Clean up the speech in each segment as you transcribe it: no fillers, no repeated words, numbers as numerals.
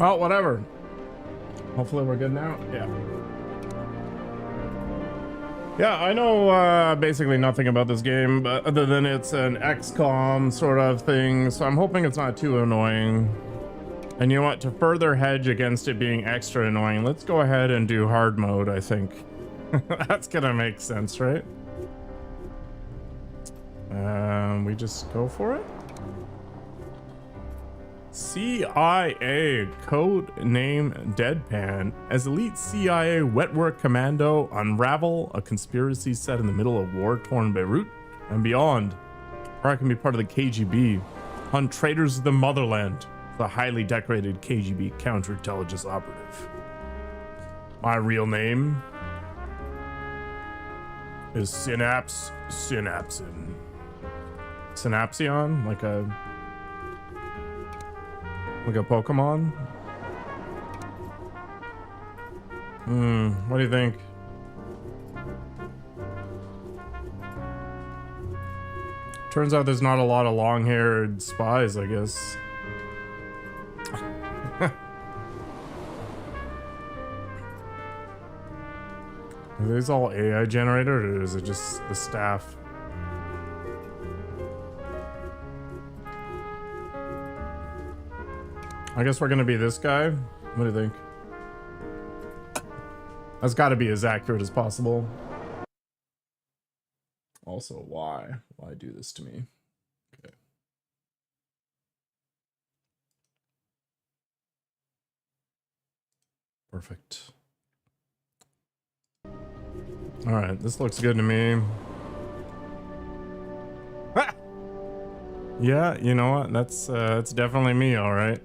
Oh, whatever. Hopefully we're good now. Yeah. Yeah, I know basically nothing about this game, but other than it's an XCOM sort of thing, so I'm hoping it's not too annoying. And you know what? To further hedge against it being extra annoying, let's go ahead and do hard mode, I think. That's gonna make sense, right? We just go for it. CIA, code name Deadpan. As elite CIA wet work commando, unravel a conspiracy set in the middle of war-torn Beirut and beyond. Or I can be part of the KGB. Hunt traitors of the motherland. The highly decorated KGB counterintelligence operative. My real name is Sinapse Synapsin. Synapsion? Like a Pokemon? What do you think? Turns out there's not a lot of long-haired spies, I guess. Are these all AI generated, or is it just the staff? I guess we're gonna be this guy. What do you think? That's got to be as accurate as possible. Also, why? Why do this to me? Okay. Perfect. All right, this looks good to me. Ah! Yeah, you know what? That's definitely me, all right.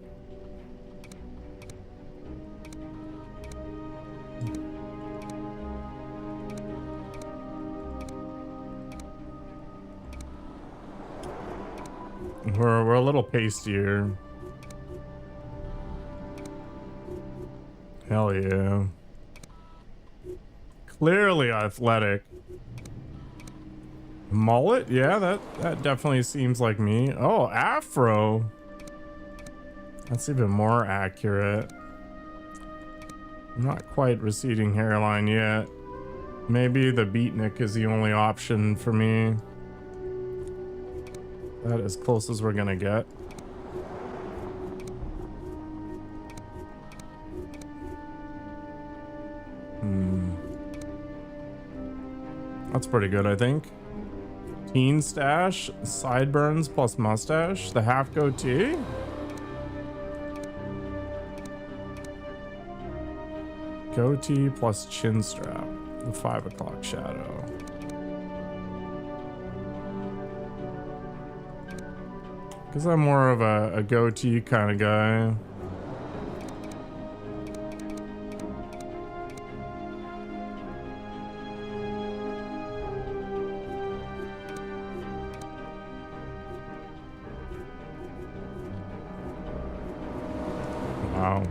We're a little pastier. Hell yeah. Clearly athletic. Mullet? Yeah, that definitely seems like me. Oh, afro. That's even more accurate. Not quite receding hairline yet. Maybe the beatnik is the only option for me. That as close as we're gonna get. That's pretty good, I think. Teen stash, sideburns plus mustache, the half goatee. Goatee plus chin strap, the 5 o'clock shadow. Because I'm more of a goatee kind of guy. Wow.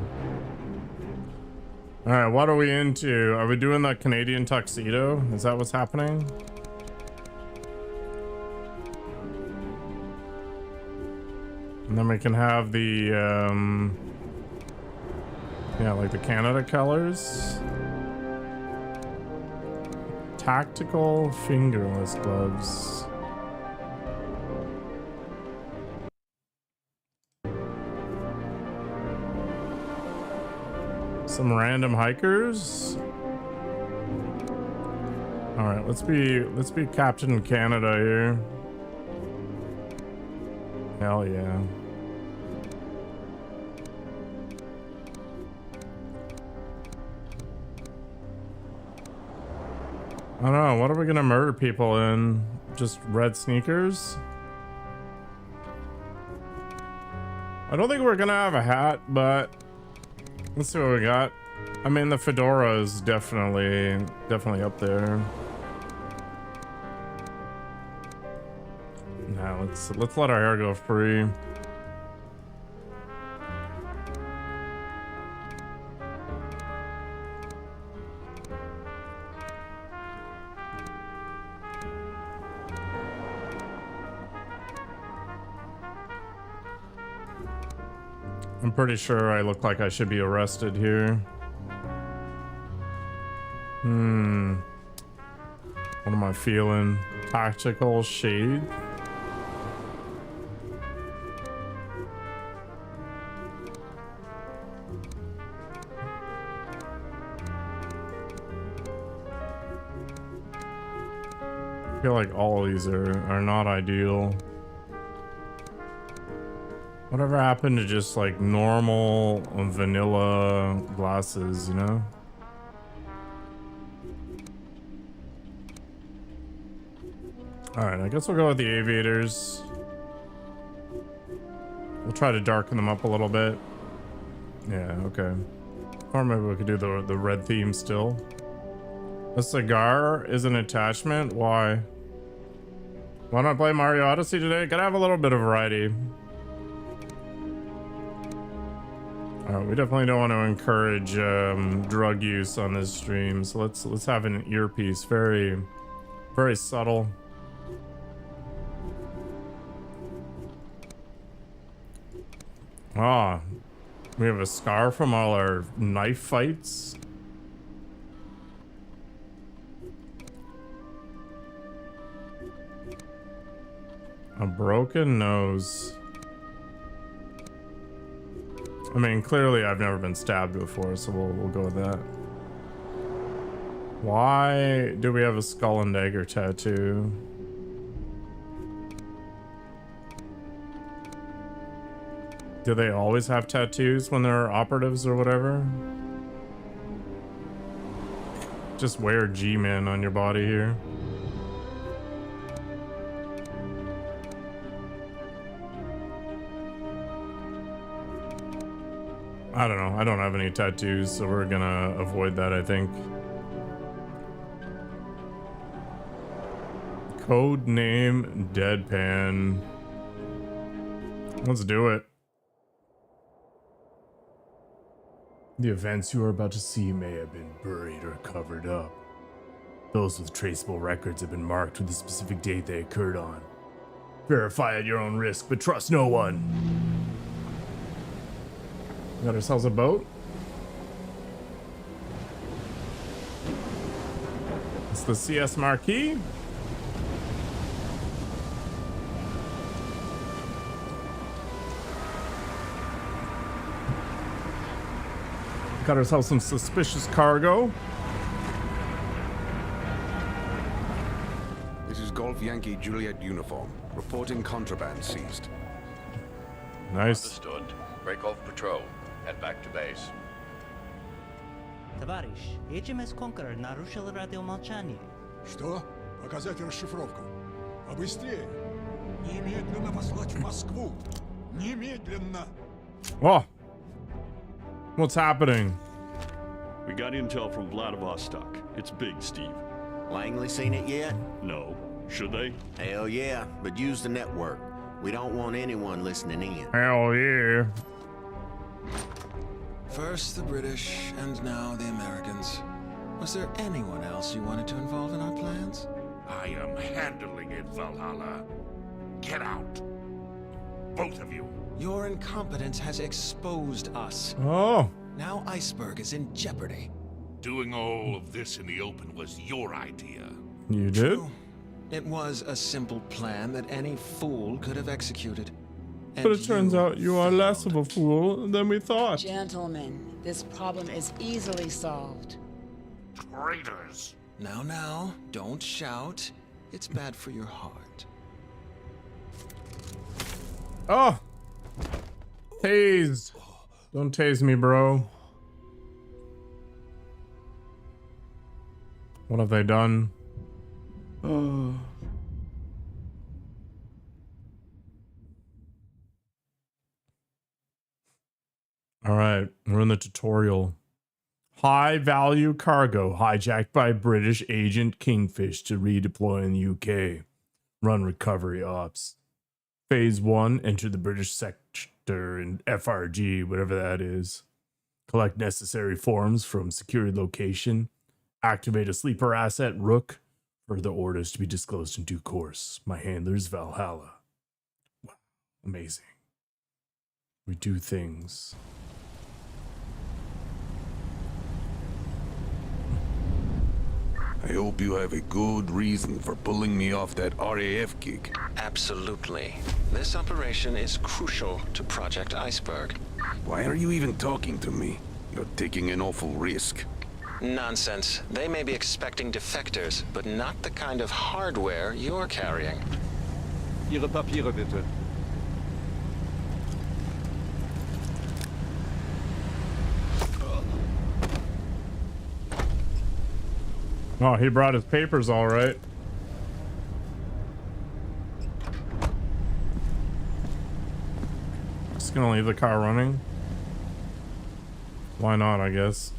All right, what are we into? Are we doing the Canadian tuxedo? Is that what's happening? And then we can have the, yeah, like the Canada colors. Tactical fingerless gloves. Some random hikers. All right, let's be Captain Canada here. Hell yeah. I don't know, what are we gonna murder people in? Just red sneakers? I don't think we're gonna have a hat, but let's see what we got. I mean, the fedora is definitely up there. Now let's let our hair go free. I'm pretty sure I look like I should be arrested here. What am I feeling? Tactical shade? I feel like all of these are not ideal. Whatever happened to just like normal vanilla glasses, you know? Alright, I guess we'll go with the aviators. We'll try to darken them up a little bit. Yeah, okay. Or maybe we could do the red theme still. A cigar is an attachment? Why? Why not play Mario Odyssey today? Gotta have a little bit of variety. Alright, we definitely don't want to encourage drug use on this stream, so let's have an earpiece. Very, very subtle. Ah, we have a scar from all our knife fights. A broken nose. I mean, clearly I've never been stabbed before, so we'll go with that. Why do we have a skull and dagger tattoo? Do they always have tattoos when they're operatives or whatever? Just wear G-Man on your body here. I don't know. I don't have any tattoos, so we're gonna avoid that, I think. Code name Deadpan. Let's do it. The events you are about to see may have been buried or covered up. Those with traceable records have been marked with the specific date they occurred on. Verify at your own risk, but trust no one. Got ourselves a boat. It's the CS Marquis. Got ourselves some suspicious cargo. This is Golf Yankee Juliet uniform. Reporting contraband seized. Nice. Understood. Break off patrol. Head back to base. Товарищ, HMS Conqueror нарушил радиомолчание. Что? Показать расшифровку. Побыстрее. Немедленно послать в Москву. Немедленно. Oh. What's happening? We got intel from Vladivostok. It's big, Steve. Langley seen it yet? No. Should they? Hell yeah, but use the network. We don't want anyone listening in. Hell yeah. First the British, and now the Americans. Was there anyone else you wanted to involve in our plans? I am handling it, Valhalla. Get out. Both of you. Your incompetence has exposed us. Oh. Now Iceberg is in jeopardy. Doing all of this in the open was your idea. You did? True. It was a simple plan that any fool could have executed. But it turns out you are less of a fool than we thought. Gentlemen, this problem is easily solved. Traitors. Now, don't shout. It's bad for your heart. Oh. Tase. Don't tase me, bro. What have they done? Oh. All right, we're in the tutorial. High value cargo hijacked by British agent Kingfish to redeploy in the UK. Run recovery ops. Phase 1, enter the British sector in FRG, whatever that is. Collect necessary forms from secured location. Activate a sleeper asset, Rook. Further orders to be disclosed in due course. My handler's Valhalla. Wow, amazing. We do things. I hope you have a good reason for pulling me off that RAF gig. Absolutely. This operation is crucial to Project Iceberg. Why are you even talking to me? You're taking an awful risk. Nonsense. They may be expecting defectors, but not the kind of hardware you're carrying. Ihre Papiere bitte. Oh, he brought his papers all right. Just gonna leave the car running. Why not, I guess.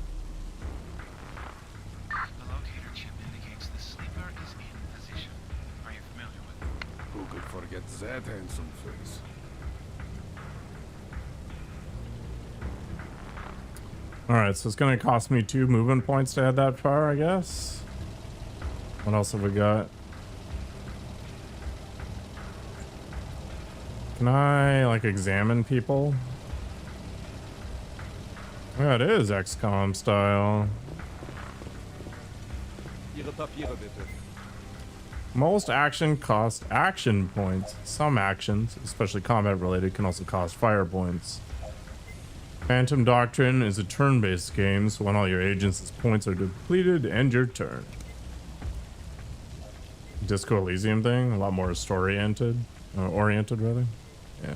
The locator chip indicates the sleeper is in position. Are you familiar with it? Who could forget that handsome face? Alright, so it's gonna cost me 2 movement points to head that far, I guess. What else have we got? Can I, like, examine people? Yeah, it is XCOM style. Ihre Papiere bitte. Most action cost action points. Some actions, especially combat related, can also cost fire points. Phantom Doctrine is a turn-based game, so when all your agents' points are depleted, end your turn. Disco Elysium thing, a lot more story-oriented, oriented rather. Yeah.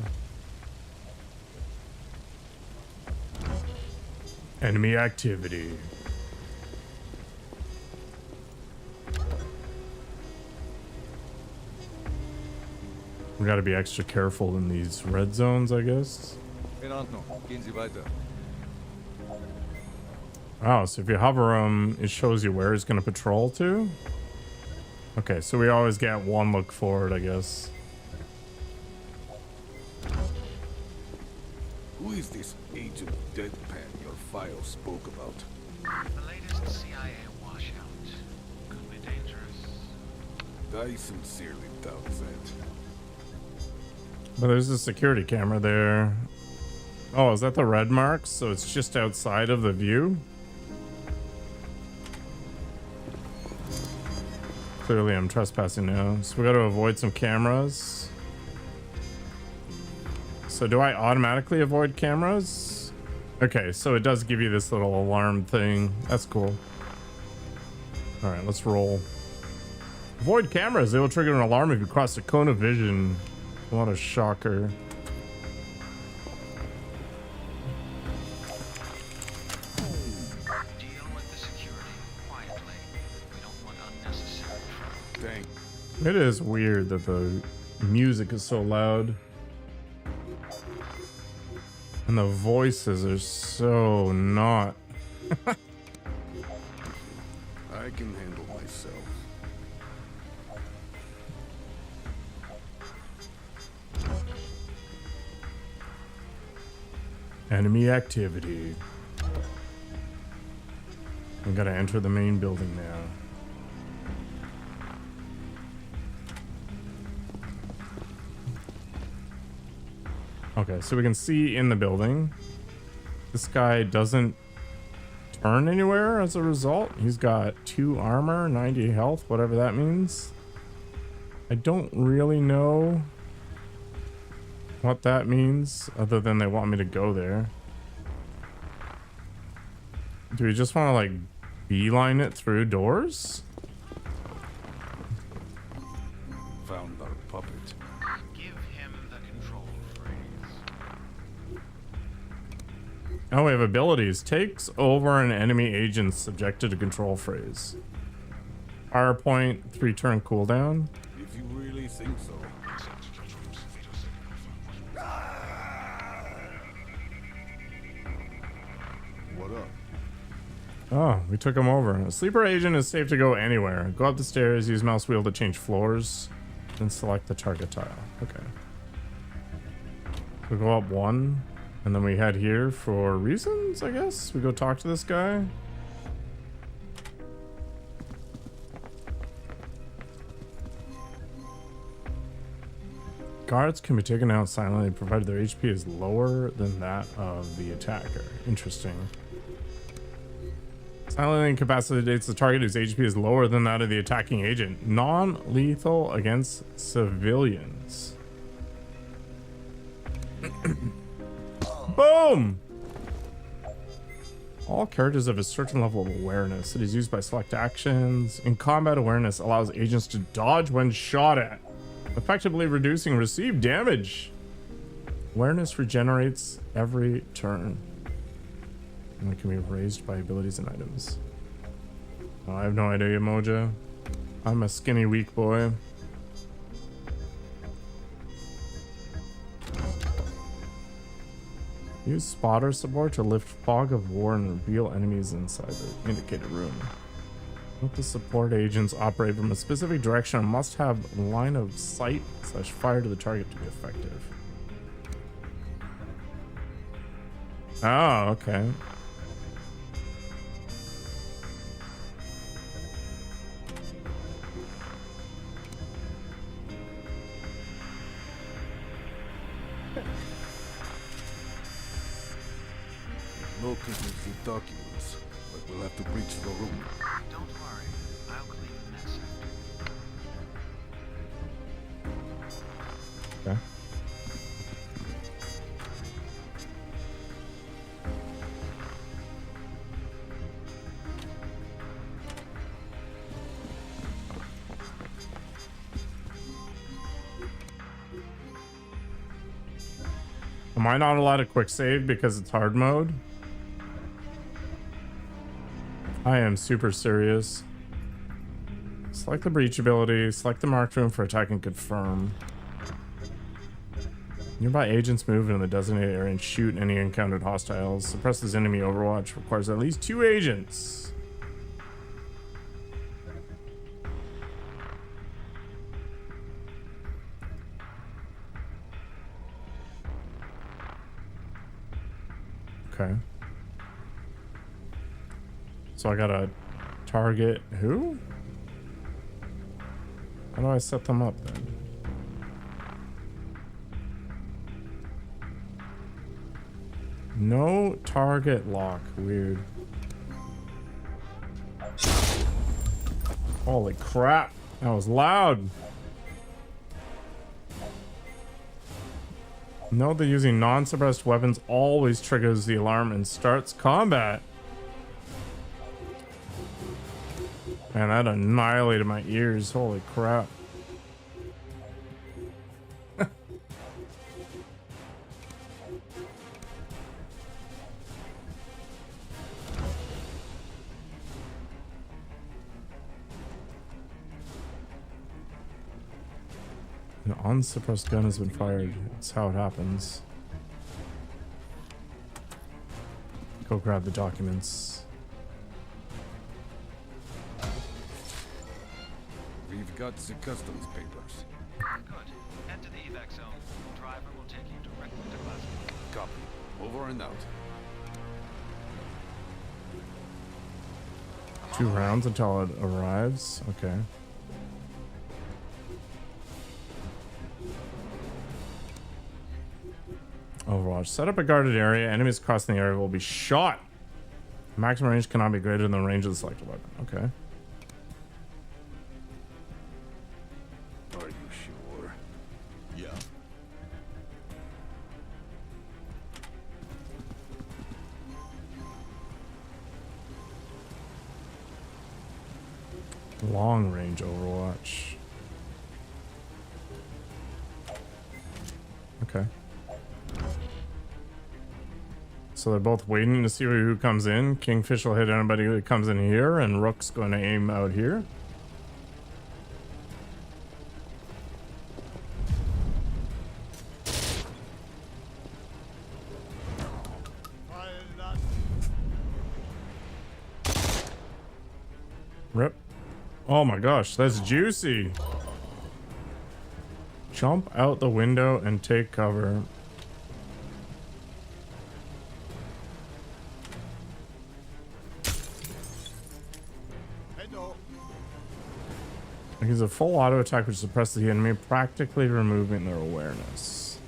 Enemy activity. We gotta be extra careful in these red zones, I guess. In Ordnung. Gehen Sie weiter. Oh, so if you hover him, it shows you where he's gonna patrol to? Okay, so we always get one look forward, I guess. Who is this Agent Deadpan your file spoke about? The latest CIA washout. Could be dangerous. I sincerely doubt that. But there's a security camera there. Oh, is that the red marks? So it's just outside of the view? Clearly I'm trespassing now. So we gotta avoid some cameras. So do I automatically avoid cameras? Okay, so it does give you this little alarm thing. That's cool. Alright, let's roll. Avoid cameras. They will trigger an alarm if you cross the cone of vision. What a shocker. Deal with the security quietly. We don't want unnecessary trouble. Dang. It is weird that the music is so loud. And the voices are so not. I can handle myself. Enemy activity. We gotta enter the main building now. Okay, so we can see in the building. This guy doesn't turn anywhere as a result. He's got 2 armor, 90 health, whatever that means. I don't really know what that means, other than they want me to go there. Do we just want to, like, beeline it through doors? Found our puppet. Give him the control phrase. Oh, we have abilities. Takes over an enemy agent subjected to control phrase. Fire point, 3 turn cooldown. If you really think so. What up? Oh, we took him over. A sleeper agent is safe to go anywhere. Go up the stairs, use mouse wheel to change floors, then select the target tile. Okay. We go up 1, and then we head here for reasons, I guess. We go talk to this guy. Guards can be taken out silently provided their HP is lower than that of the attacker. Interesting. Silently incapacitates the target whose HP is lower than that of the attacking agent. Non-lethal against civilians. Boom! All characters have a certain level of awareness. It is used by select actions. In combat, awareness allows agents to dodge when shot at, effectively reducing received damage. Awareness regenerates every turn. And it can be raised by abilities and items. Oh, I have no idea, Moja. I'm a skinny, weak boy. Use spotter support to lift fog of war and reveal enemies inside the indicated room. Let the support agents operate from a specific direction and must have line of sight / fire to the target to be effective. Oh, okay. No conclusive documents, but we'll have to breach the room. Don't worry. I'll clean the mess after. Okay. Am I not allowed a quick save because it's hard mode? I am super serious. Select the breach ability, select the marked room for attack and confirm. Nearby agents move into the designated area and shoot any encountered hostiles. Suppresses enemy overwatch, requires at least 2 agents. Okay. So I gotta target who? How do I set them up then? No target lock. Weird. Holy crap. That was loud. Note that using non-suppressed weapons always triggers the alarm and starts combat. Man, that annihilated my ears. Holy crap. An unsuppressed gun has been fired. That's how it happens. Go grab the documents. We've got the customs papers. Good. Head to the evac zone. The driver will take you directly to Glasgow. Copy. Over and out. 2 rounds until it arrives. Okay. Overwatch. Set up a guarded area. Enemies crossing the area will be shot. Maximum range cannot be greater than the range of the selected weapon. Okay. Are you sure? Yeah. Long range Overwatch. Okay. So they're both waiting to see who comes in. Kingfish will hit anybody who comes in here, and Rook's going to aim out here. Rip. Oh my gosh, that's juicy. Jump out the window and take cover. Use a full auto attack which suppresses the enemy, practically removing their awareness.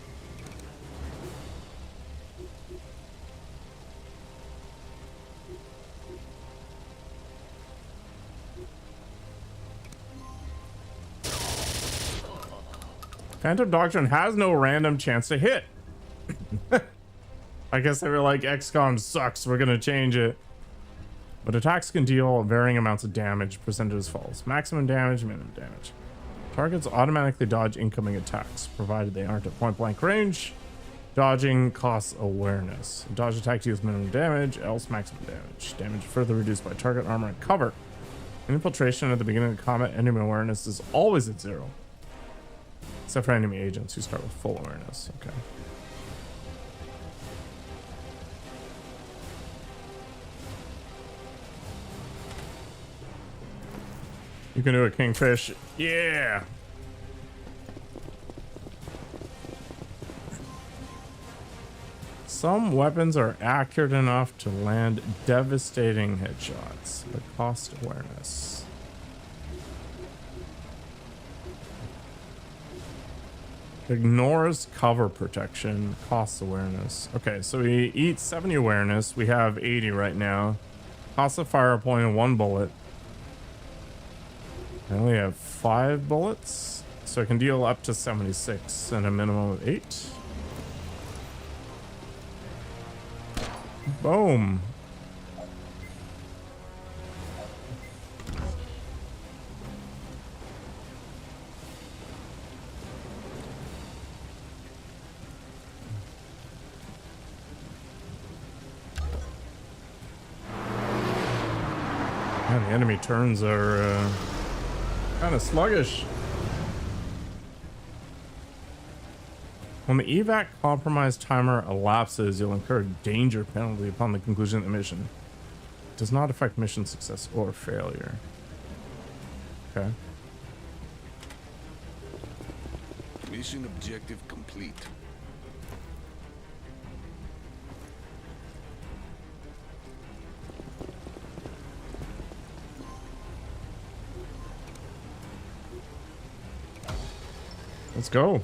Phantom Doctrine has no random chance to hit. I guess they were like, XCOM sucks, we're gonna change it. But attacks can deal varying amounts of damage, presented as follows. Maximum damage, minimum damage. Targets automatically dodge incoming attacks, provided they aren't at point blank range. Dodging costs awareness. Dodge attack deals minimum damage, else maximum damage. Damage further reduced by target armor and cover. Infiltration at the beginning of combat, enemy awareness is always at 0. Except for enemy agents who start with full awareness. Okay. You can do a kingfish. Yeah. Some weapons are accurate enough to land devastating headshots, but cost awareness. Ignores cover protection, costs awareness. Okay, so we eat 70 awareness. We have 80 right now. Cost a fire point and 1 bullet. I only have 5 bullets, so I can deal up to 76 and a minimum of 8. Boom. Man, the enemy turns are kind of sluggish. When the evac compromise timer elapses, you'll incur a danger penalty upon the conclusion of the mission. It does not affect mission success or failure. Okay. Mission objective complete. Let's go.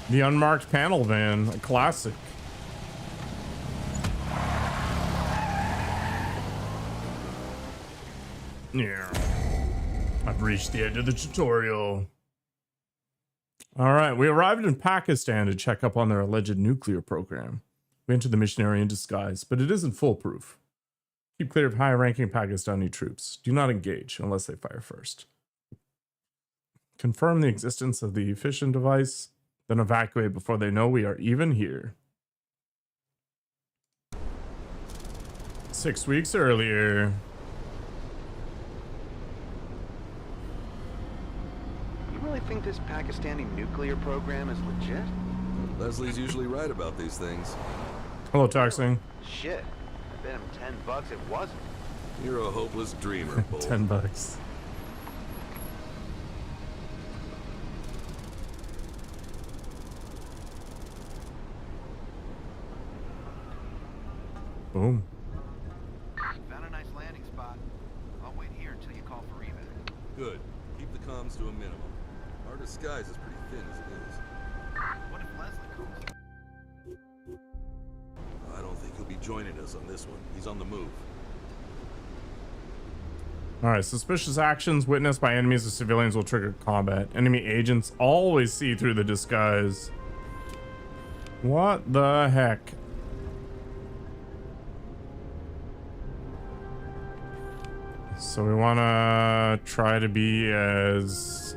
The unmarked panel van, a classic. Yeah. I've reached the end of the tutorial. All right, we arrived in Pakistan to check up on their alleged nuclear program. We entered the mission area in disguise, but it isn't foolproof. Keep clear of high-ranking Pakistani troops. Do not engage unless they fire first. Confirm the existence of the fission device, then evacuate before they know we are even here. 6 weeks earlier. You really think this Pakistani nuclear program is legit? Leslie's usually right about these things. Hello, Toxing. Shit. I bet him $10 it wasn't. You're a hopeless dreamer, Bull. $10. Boom. Found a nice landing spot. I'll wait here until you call for evac. Good. Keep the comms to a minimum. Our disguise is pretty thin as it is. What if Leslie calls? I don't think he'll be joining us on this one. He's on the move. Alright, suspicious actions witnessed by enemies or civilians will trigger combat. Enemy agents always see through the disguise. What the heck? So we want to try to be as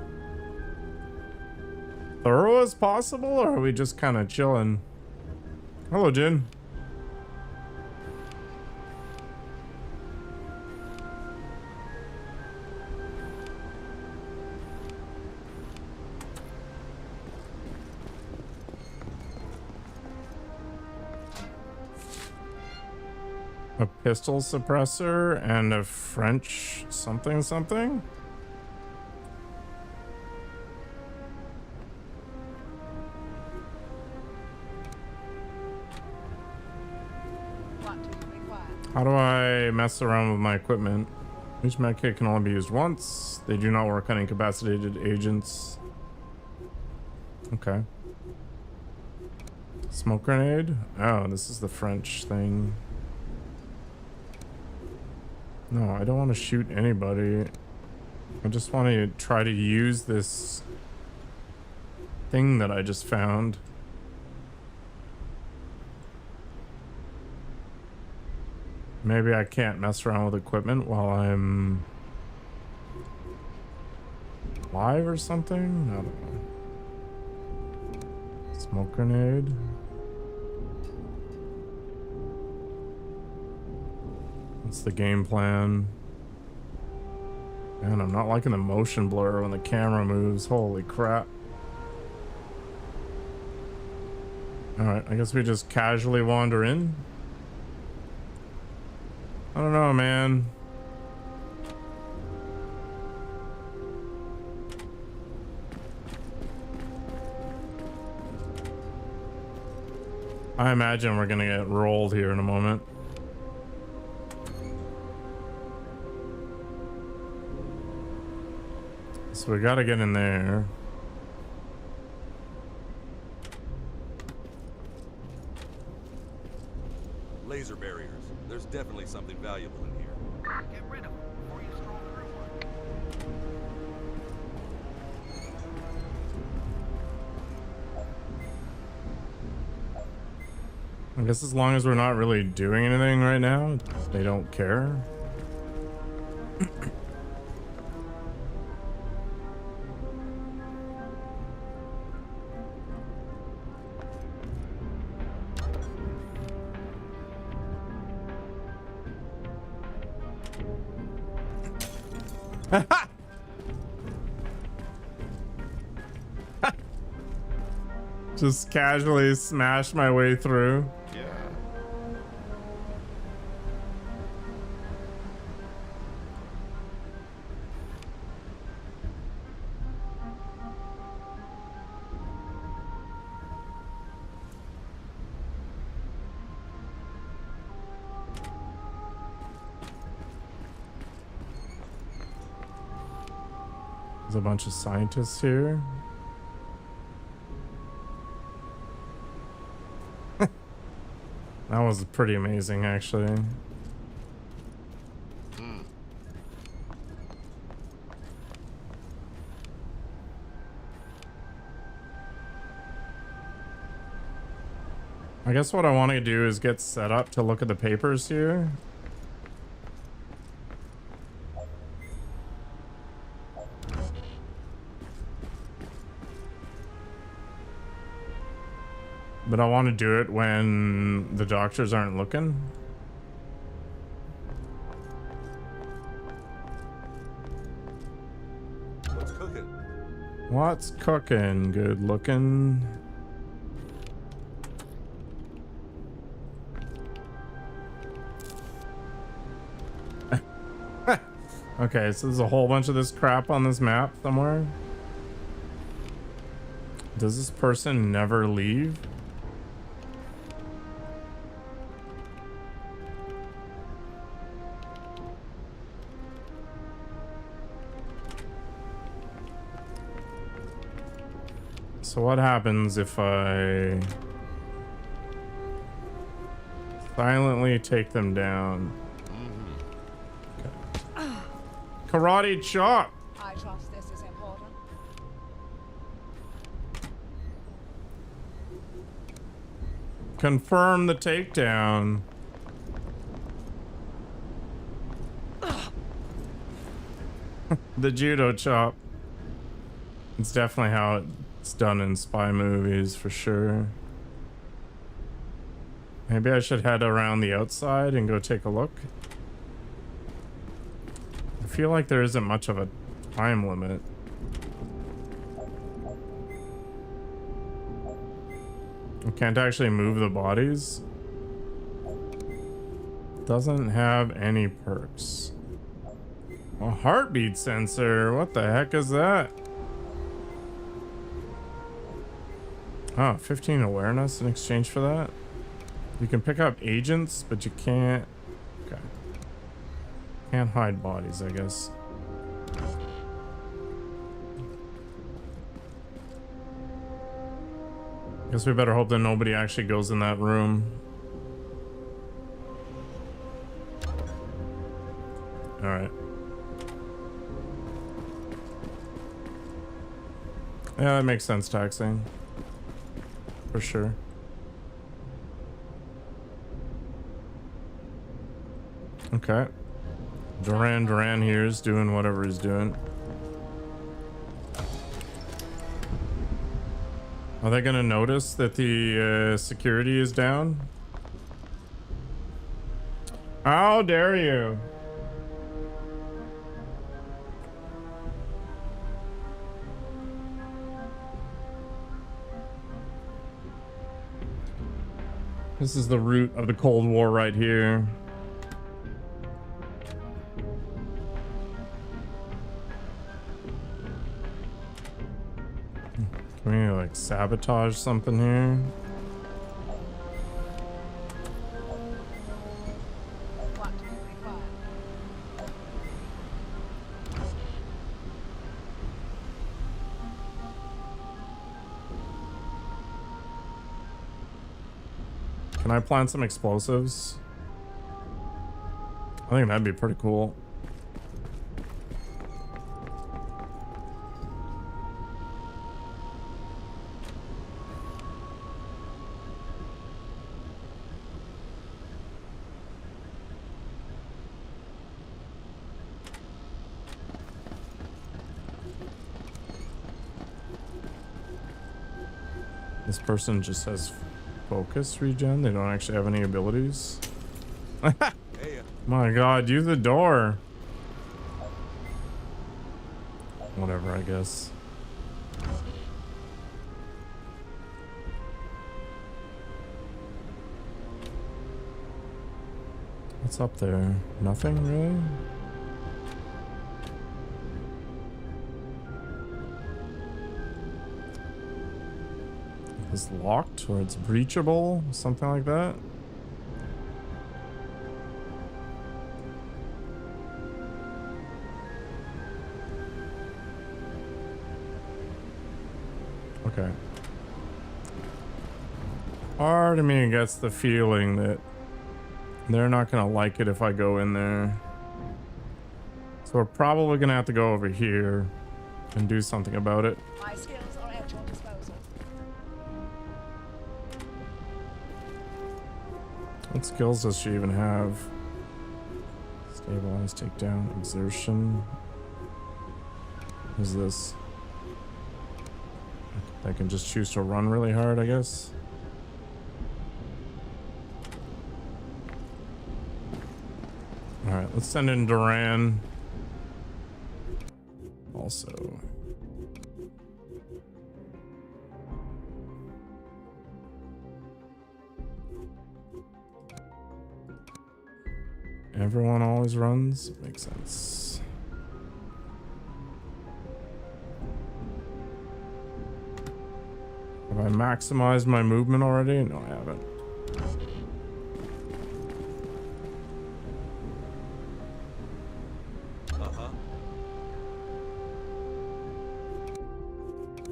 thorough as possible, or are we just kind of chilling? Hello, Jin. A pistol suppressor and a French something something. How do I mess around with my equipment? Each medkit can only be used once. They do not work on incapacitated agents. Okay. Smoke grenade? Oh, this is the French thing. No, I don't want to shoot anybody. I just want to try to use this thing that I just found. Maybe I can't mess around with equipment while I'm live or something? I don't know. Smoke grenade. What's the game plan? Man, I'm not liking the motion blur when the camera moves. Holy crap. Alright, I guess we just casually wander in. I don't know, man. I imagine we're gonna get rolled here in a moment. So we gotta get in there. Laser barriers. There's definitely something valuable in here. Get rid of them before you stroll through one. I guess as long as we're not really doing anything right now, they don't care. Just casually smash my way through. Yeah. There's a bunch of scientists here. That was pretty amazing, actually. I guess what I want to do is get set up to look at the papers here. But I want to do it when the doctors aren't looking. What's cooking? What's cooking? Good looking. Okay, so there's a whole bunch of this crap on this map somewhere. Does this person never leave? So what happens if I silently take them down? Okay. Karate chop! I trust this is important. Confirm the takedown. The judo chop. It's definitely how it's done in spy movies for sure. Maybe I should head around the outside and go take a look. I feel like there isn't much of a time limit. I can't actually move the bodies. Doesn't have any perks. A heartbeat sensor. What the heck is that? Oh, 15 awareness in exchange for that. You can pick up agents, but you can't. Okay. Can't hide bodies, I guess. Guess we better hope that nobody actually goes in that room. All right. Yeah, that makes sense, taxing. For sure. Okay. Duran here is doing whatever he's doing. Are they gonna notice that the security is down? How dare you? This is the root of the Cold War right here. Can we like sabotage something here? Can I plant some explosives? I think that'd be pretty cool. This person just has focus regen. They don't actually have any abilities. My god, use the door. Whatever, I guess. What's up there? Nothing really? It's locked or it's breachable, something like that. Okay. Part of me gets the feeling that they're not gonna like it if I go in there. So we're probably gonna have to go over here and do something about it. My skills are at your disposal. What skills does she even have? Stabilize, take down, exertion. What's this? I can just choose to run really hard, I guess. Alright, let's send in Duran. Also. Everyone always runs? Makes sense. Have I maximized my movement already? No, I haven't.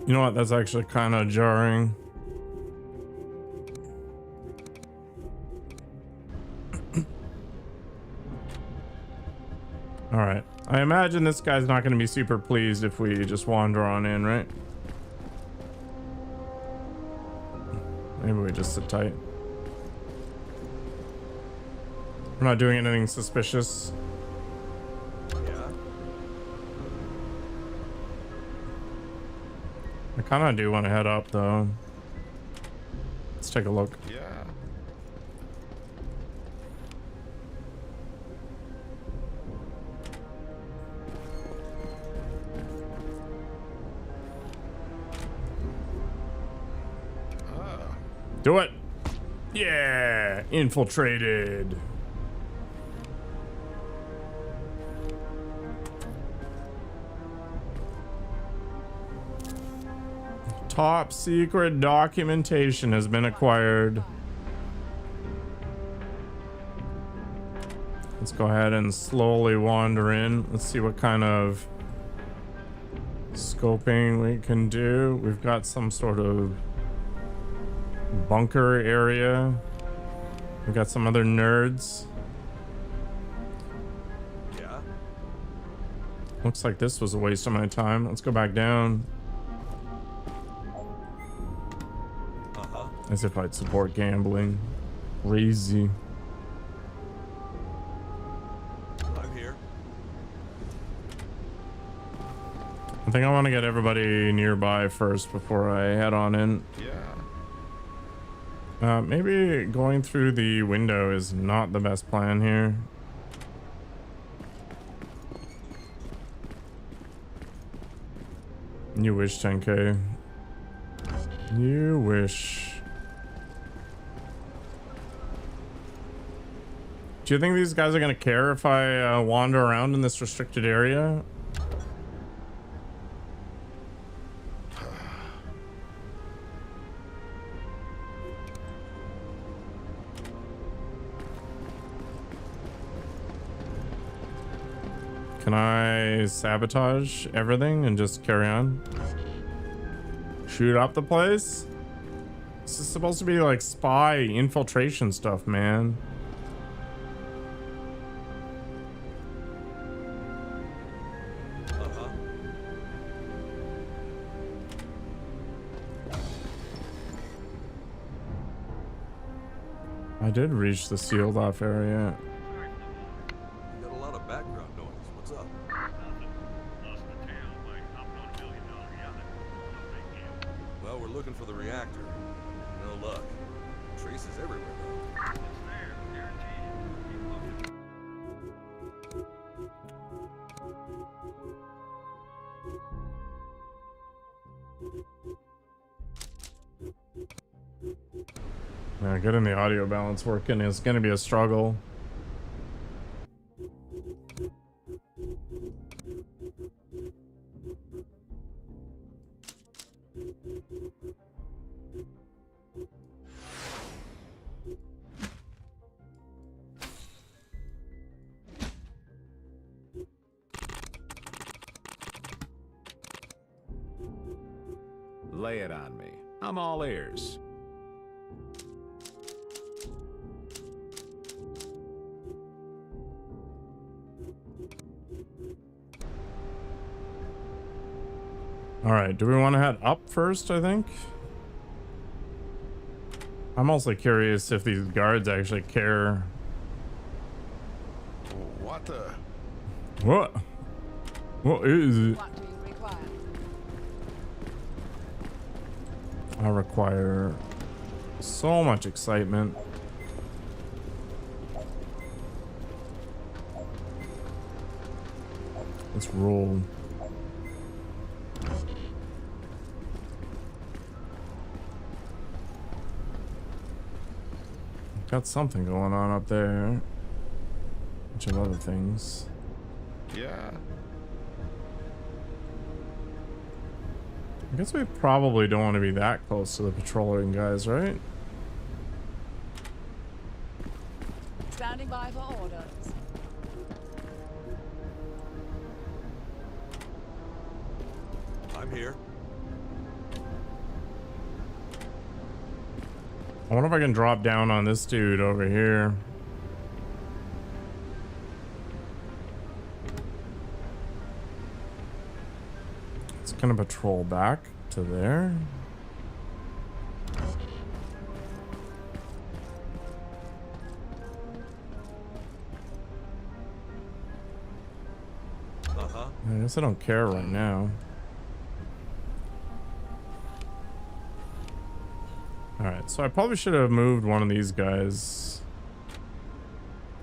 You know what? That's actually kind of jarring. All right. I imagine this guy's not going to be super pleased if we just wander on in, right? Maybe we just sit tight. We're not doing anything suspicious. I kind of do want to head up, though. Let's take a look. Yeah. Do it. Yeah, infiltrated. Top secret documentation has been acquired. Let's go ahead and slowly wander in. Let's see what kind of scoping we can do. We've got some sort of bunker area. We've got some other nerds. Yeah? Looks like this was a waste of my time. Let's go back down. Uh-huh. As if I'd support gambling. Crazy. I'm here. I think I want to get everybody nearby first before I head on in. Yeah. Maybe going through the window is not the best plan here. You wish, 10K. You wish. Do you think these guys are gonna care if I wander around in this restricted area? Can I sabotage everything and just carry on? Shoot up the place? This is supposed to be like spy infiltration stuff, man. Uh-huh. I did reach the sealed off area. You got a lot of background noise. What's up? Well, we're looking for the reactor. No luck. Traces everywhere, though. Yeah, getting the audio balance working is going to be a struggle. Lay it on me. I'm all ears. All right, do we want to head up first, I think? I'm also curious if these guards actually care. What the? What? What is it? What do you require? I require so much excitement. Let's roll. Got something going on up there. Bunch of other things. Yeah. I guess we probably don't want to be that close to the patrolling guys, right? Standing by for orders. I'm here. I wonder if I can drop down on this dude over here. It's gonna patrol back to there. Uh-huh. I guess I don't care right now. Alright, so I probably should have moved one of these guys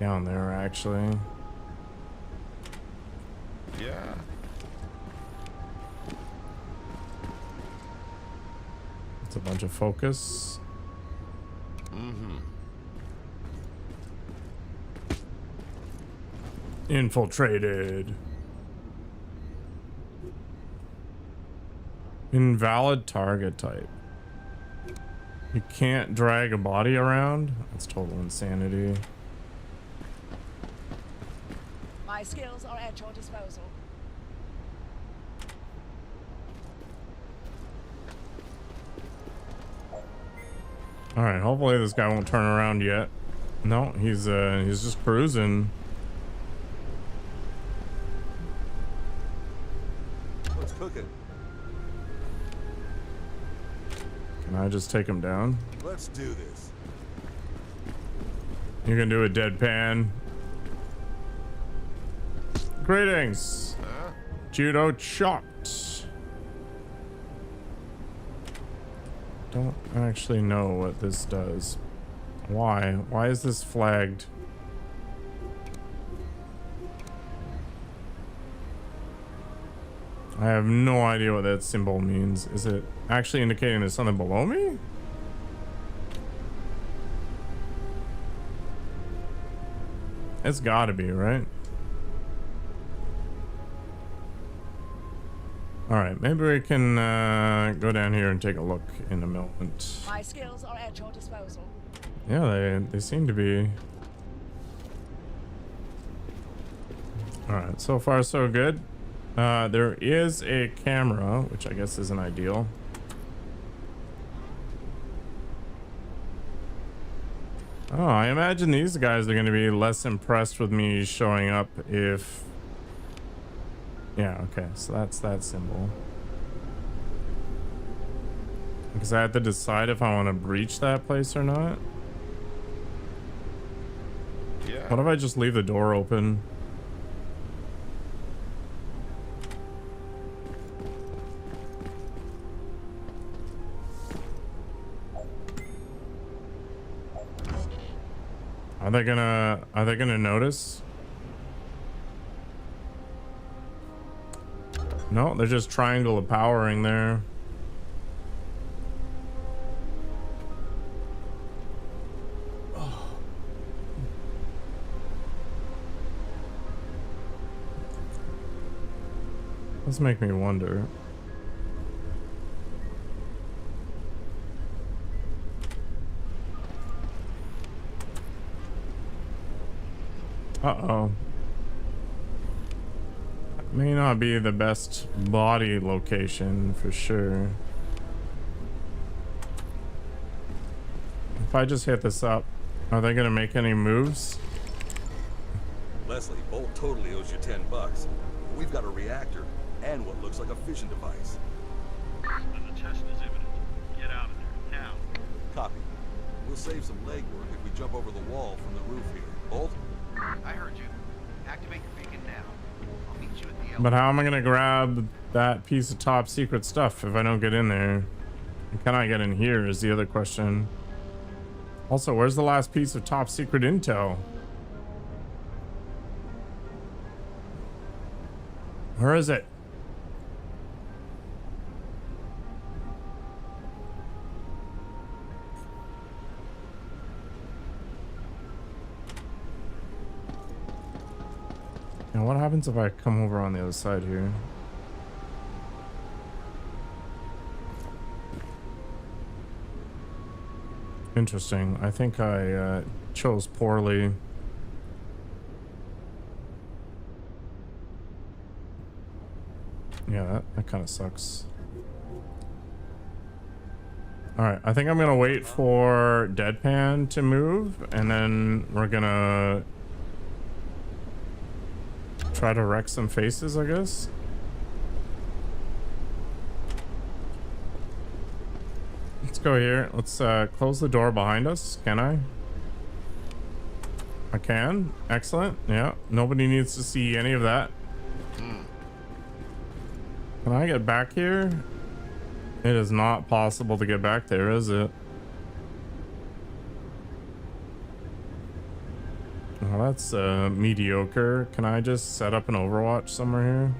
down there, actually. Yeah. It's a bunch of focus. Mm-hmm. Infiltrated. Invalid target type. You can't drag a body around? That's total insanity. My skills are at your disposal. All right, hopefully this guy won't turn around yet. No, he's just cruising. What's cooking? Can I just take him down? Let's do this. You can do a deadpan. Greetings. Judo chopped. Don't actually know what this does. Why? Why is this flagged? I have no idea what that symbol means. Is it actually indicating there's something below me? It's gotta be, right? All right, maybe we can go down here and take a look in a moment. My skills are at your disposal. Yeah, they seem to be. All right, so far so good. There is a camera, which I guess isn't ideal. Oh, I imagine these guys are going to be less impressed with me showing up if... Yeah, okay, so that's that symbol. Because I have to decide if I want to breach that place or not. Yeah. What if I just leave the door open? Are they gonna notice? No, they're just triangle of powering there. Oh. This make me wonder. Uh-oh. May not be the best body location for sure. If I just hit this up, are they gonna make any moves? Leslie, Bolt totally owes you $10. We've got a reactor and what looks like a fission device. Then the test is imminent. Get out of there, now. Copy. We'll save some legwork if we jump over the wall from the roof here. Bolt? I heard you. Activate your beacon now. I'll meet you at the But how am I gonna grab that piece of top secret stuff if I don't get in there? And can I get in here is the other question. Also, where's the last piece of top secret intel? Where is it? Now what happens if I come over on the other side here? Interesting. I think I chose poorly. Yeah, that kind of sucks. Alright, I think I'm gonna wait for Deadpan to move, and then we're gonna try to wreck some faces, I guess. Let's go here. Let's close the door behind us. Can I? I can. Excellent. Yeah, nobody needs to see any of that. Can I get back here? It is not possible to get back there, is it? Well, that's mediocre. Can I just set up an Overwatch somewhere here?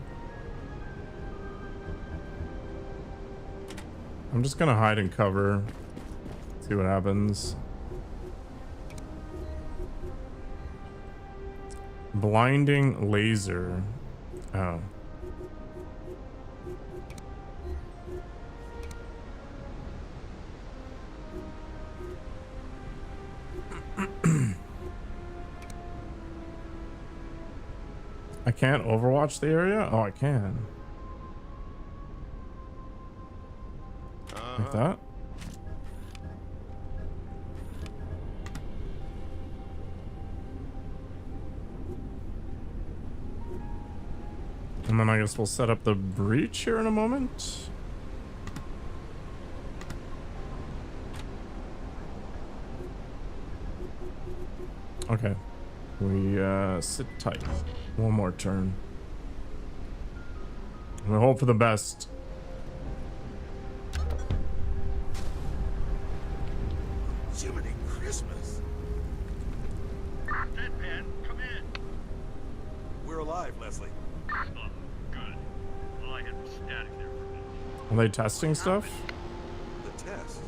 I'm just gonna hide and cover. See what happens. Blinding laser. Oh. I can't overwatch the area? Oh, I can. Like that? And then I guess we'll set up the breach here in a moment. Okay. We sit tight. One more turn. We hope for the best. Jiminy Christmas. Deadpan, come in. We're alive, Leslie. Oh, good. All I had was static there for a minute. Are they testing stuff? The test.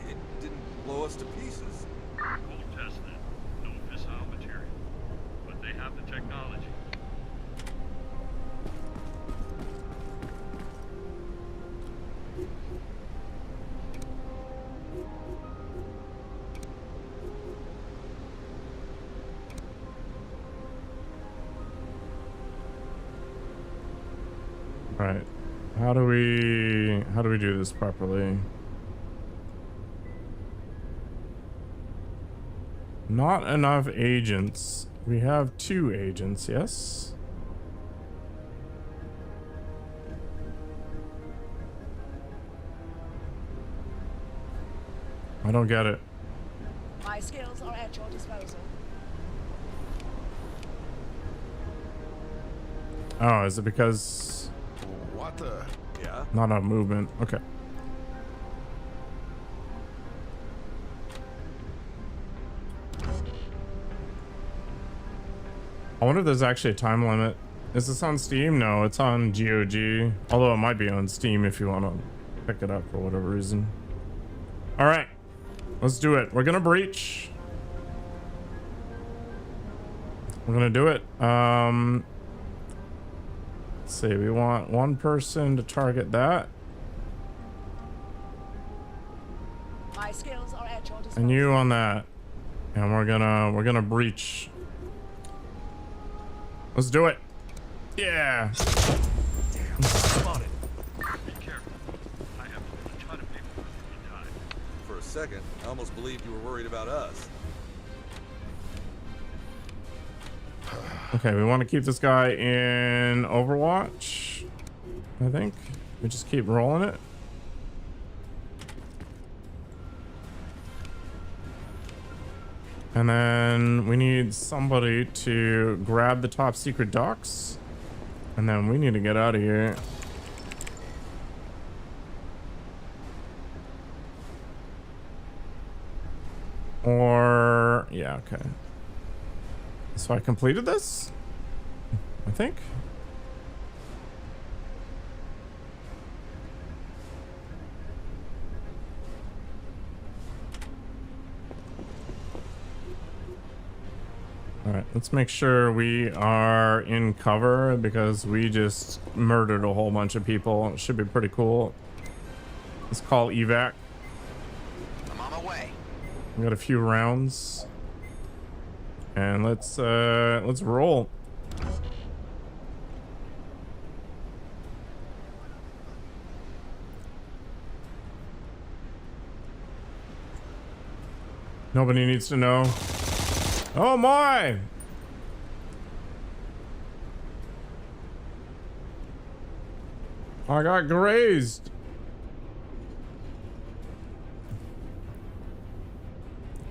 It didn't blow us to pieces. Won't test that. No fissile material. But they have the technology. Right. How do we do this properly? Not enough agents. We have 2 agents, yes? I don't get it. My skills are at your disposal. Oh, is it because What the? Yeah? not enough movement? Okay. I wonder if there's actually a time limit. Is this on Steam? No, it's on GOG. Although it might be on Steam if you want to pick it up for whatever reason. All right, let's do it. We're gonna breach. We're gonna do it. Let's see. We want one person to target that, My skills are at your disposal. and you on that, and we're gonna breach. Let's do it. Yeah. Damn, spotted. Be careful. I have a ton of paperwork in time. For a second, I almost believed you were worried about us. Okay, we want to keep this guy in Overwatch, I think. We just keep rolling it. And then we need somebody to grab the top secret docs. And then we need to get out of here. Or, yeah, okay. So I completed this, I think. All right, let's make sure we are in cover because we just murdered a whole bunch of people. It should be pretty cool. Let's call evac. I'm on my way. We got a few rounds. And let's roll. Nobody needs to know. Oh my! I got grazed.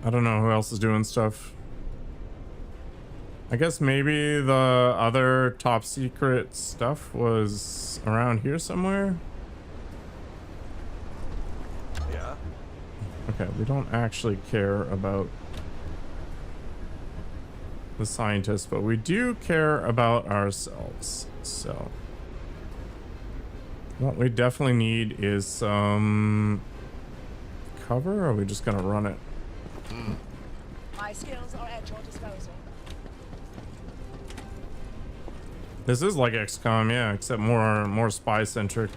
I don't know who else is doing stuff. I guess maybe the other top secret stuff was around here somewhere. Yeah? Okay, we don't actually care about the scientists, but we do care about ourselves. So what we definitely need is some cover, or are we just gonna run it? My skills are at your disposal. This is like XCOM, yeah, except more spy centric.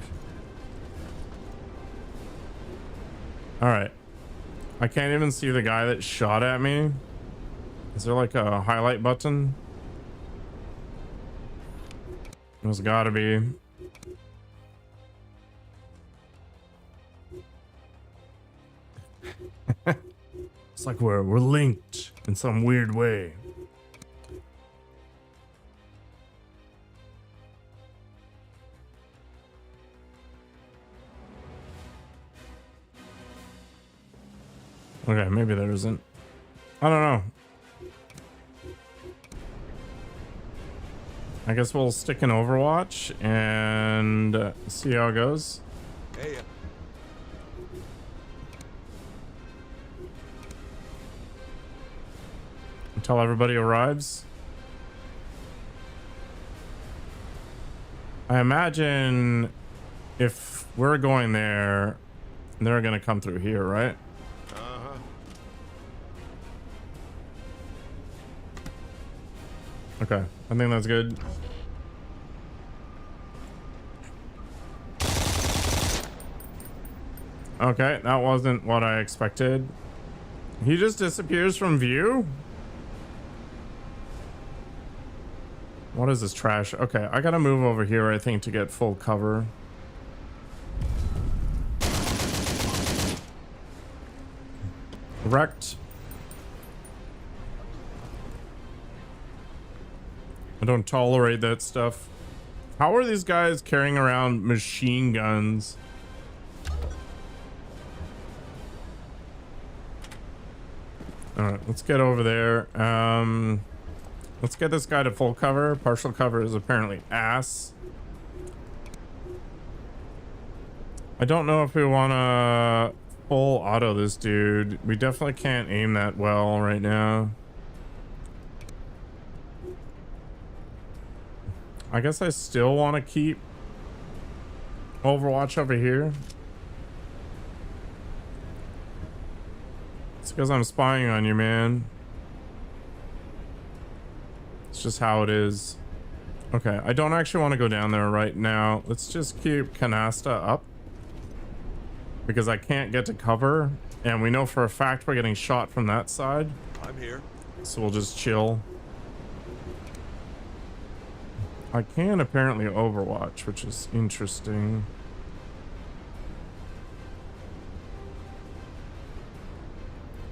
All right, I can't even see the guy that shot at me. Is there like a highlight button? There's gotta be. It's like we're linked in some weird way. Okay, maybe there isn't. I don't know. I guess we'll stick in Overwatch and see how it goes. Hey. Until everybody arrives. I imagine if we're going there, they're gonna come through here, right? Okay, I think that's good. Okay, that wasn't what I expected. He just disappears from view? What is this trash? Okay, I gotta move over here, I think, to get full cover. Wrecked. I don't tolerate that stuff. How are these guys carrying around machine guns? Alright, let's get over there. Let's get this guy to full cover. Partial cover is apparently ass. I don't know if we want to full auto this dude. We definitely can't aim that well right now. I guess I still want to keep Overwatch over here. It's because I'm spying on you, man. It's just how it is. Okay, I don't actually want to go down there right now. Let's just keep Canasta up. Because I can't get to cover. And we know for a fact we're getting shot from that side. I'm here. So we'll just chill. I can apparently Overwatch, which is interesting.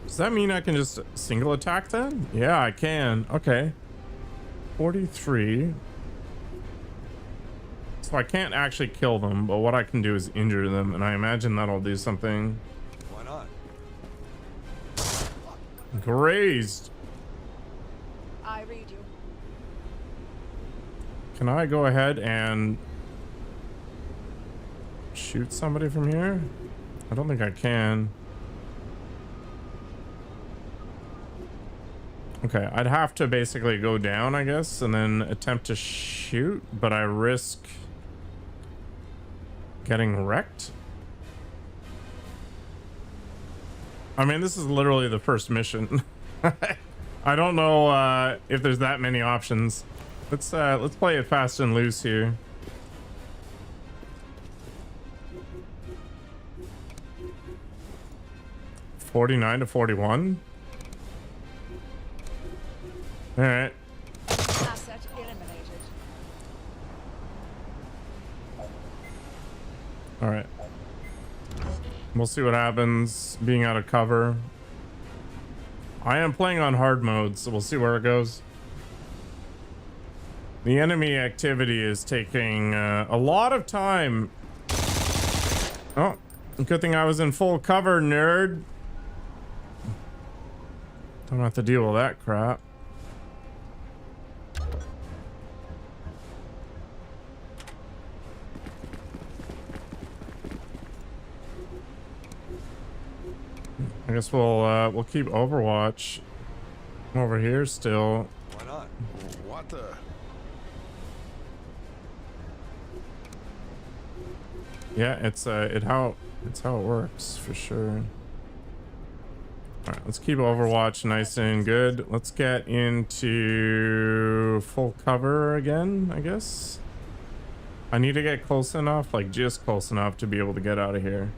Does that mean I can just single attack then? Yeah, I can. Okay. 43. So I can't actually kill them, but what I can do is injure them, and I imagine that'll do something. Why not? Grazed. I read you. Can I go ahead and shoot somebody from here? I don't think I can. Okay, I'd have to basically go down, I guess, and then attempt to shoot, but I risk getting wrecked. I mean, this is literally the first mission. I don't know if there's that many options. Let's play it fast and loose here. $49 to $41. All right. Asset eliminated. All right. We'll see what happens being out of cover. I am playing on hard mode, so we'll see where it goes. The enemy activity is taking a lot of time. Oh, good thing I was in full cover, nerd. Don't have to deal with that crap. I guess we'll keep Overwatch over here still. Why not? What the? Yeah, it's how it works for sure. All right, let's keep Overwatch nice and good. Let's get into full cover again, I guess. I need to get close enough, like just close enough to be able to get out of here.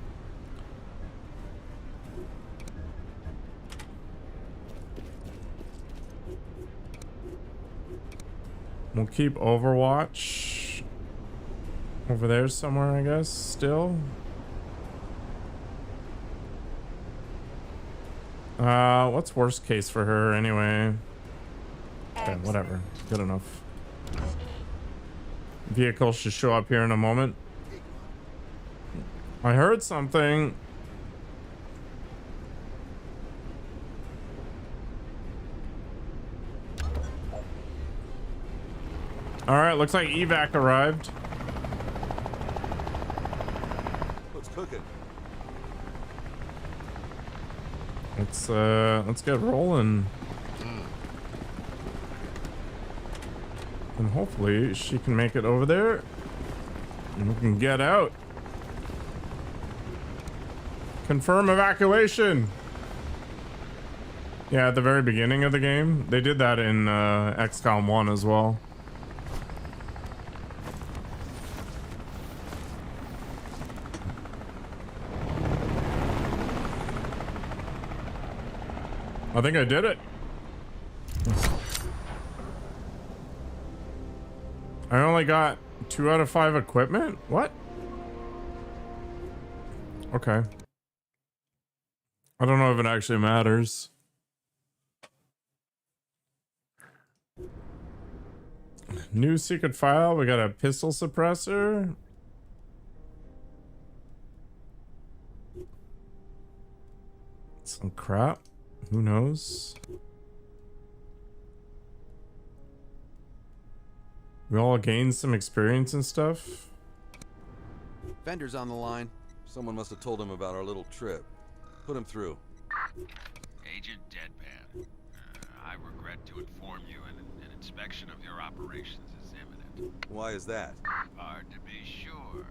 We'll keep Overwatch. Over there somewhere, I guess, still. What's worst case for her anyway? Okay, whatever. Good enough. Vehicle should show up here in a moment. I heard something. All right, looks like evac arrived. What's cooking? Let's get rolling. And hopefully she can make it over there and we can get out. Confirm evacuation. Yeah, at the very beginning of the game, they did that in XCOM 1 as well. I think I did it. I only got 2 out of 5 equipment? What? Okay. I don't know if it actually matters. New secret file. We got a pistol suppressor. Some crap. Who knows? We all gained some experience and stuff. Vendor's on the line. Someone must have told him about our little trip. Put him through. Agent Deadpan, I regret to inform you an inspection of your operations is imminent. Why is that? Hard to be sure,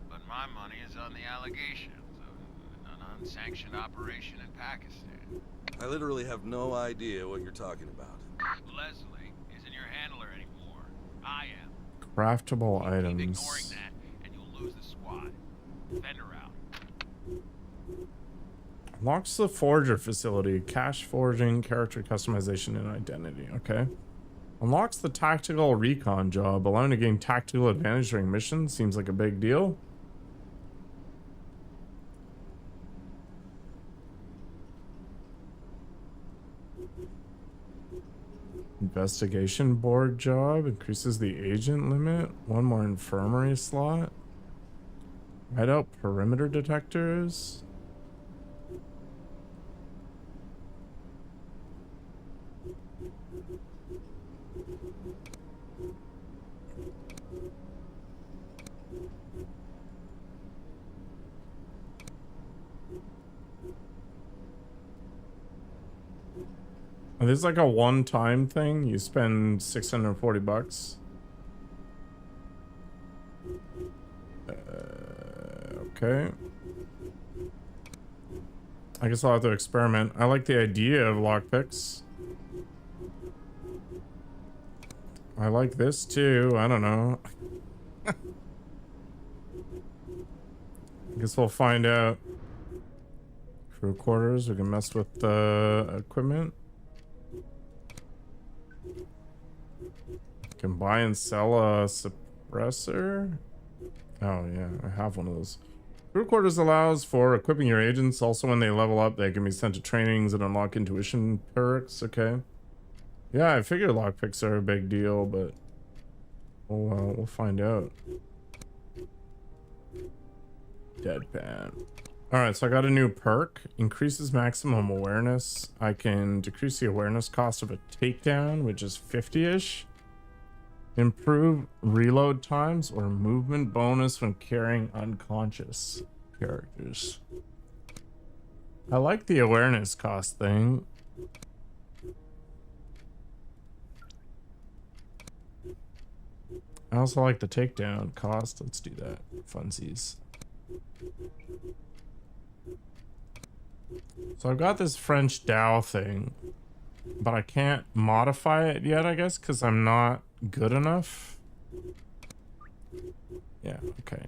but my money is on the allegations of an unsanctioned operation in Pakistan. I literally have no idea what you're talking about. Leslie isn't your handler anymore. I am. Craftable Keep ignoring items. that, and you'll lose the squad. Vendor out. Unlocks the forger facility. Cache forging, character customization, and identity. Okay. Unlocks the tactical recon job, allowing to gain tactical advantage during missions. Seems like a big deal. Investigation board job. Increases the agent limit. 1 more infirmary slot. Write out perimeter detectors. Oh, this is like a one-time thing. You spend 640 bucks. Okay. I guess I'll have to experiment. I like the idea of lockpicks. I like this too. I don't know. I guess we'll find out. Crew quarters. We can mess with the equipment. Can buy and sell a suppressor. Oh yeah, I have one of those. Crew quarters allows for equipping your agents. Also, when they level up, they can be sent to trainings and unlock intuition perks. Okay. Yeah, I figured lockpicks are a big deal, but we'll find out. Deadpan. All right, so I got a new perk. Increases maximum awareness. I can decrease the awareness cost of a takedown, which is 50-ish. Improve reload times or movement bonus when carrying unconscious characters. I like the awareness cost thing. I also like the takedown cost. Let's do that. Funsies. So I've got this French Dow thing, but I can't modify it yet, I guess, because I'm not good enough. Yeah, okay.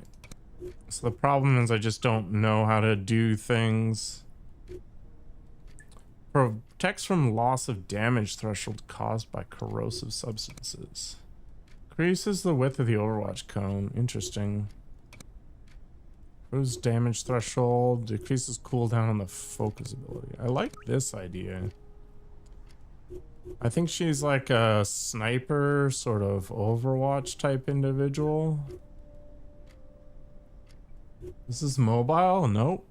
So the problem is I just don't know how to do things. Protects from loss of damage threshold caused by corrosive substances. Increases the width of the Overwatch cone. Interesting. Boost damage threshold, decreases cooldown on the focus ability. I like this idea. I think she's like a sniper, sort of Overwatch type individual. This is mobile? Nope.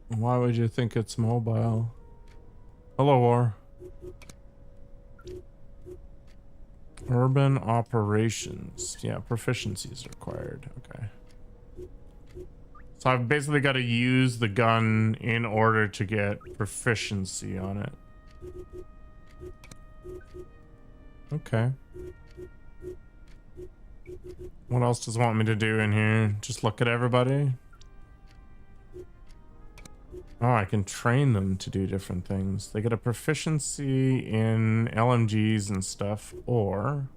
Why would you think it's mobile? Hello, War. Urban operations. Yeah, proficiency is required. Okay. So I've basically got to use the gun in order to get proficiency on it. Okay. What else does it want me to do in here? Just look at everybody? Oh, I can train them to do different things. They get a proficiency in LMGs and stuff, or...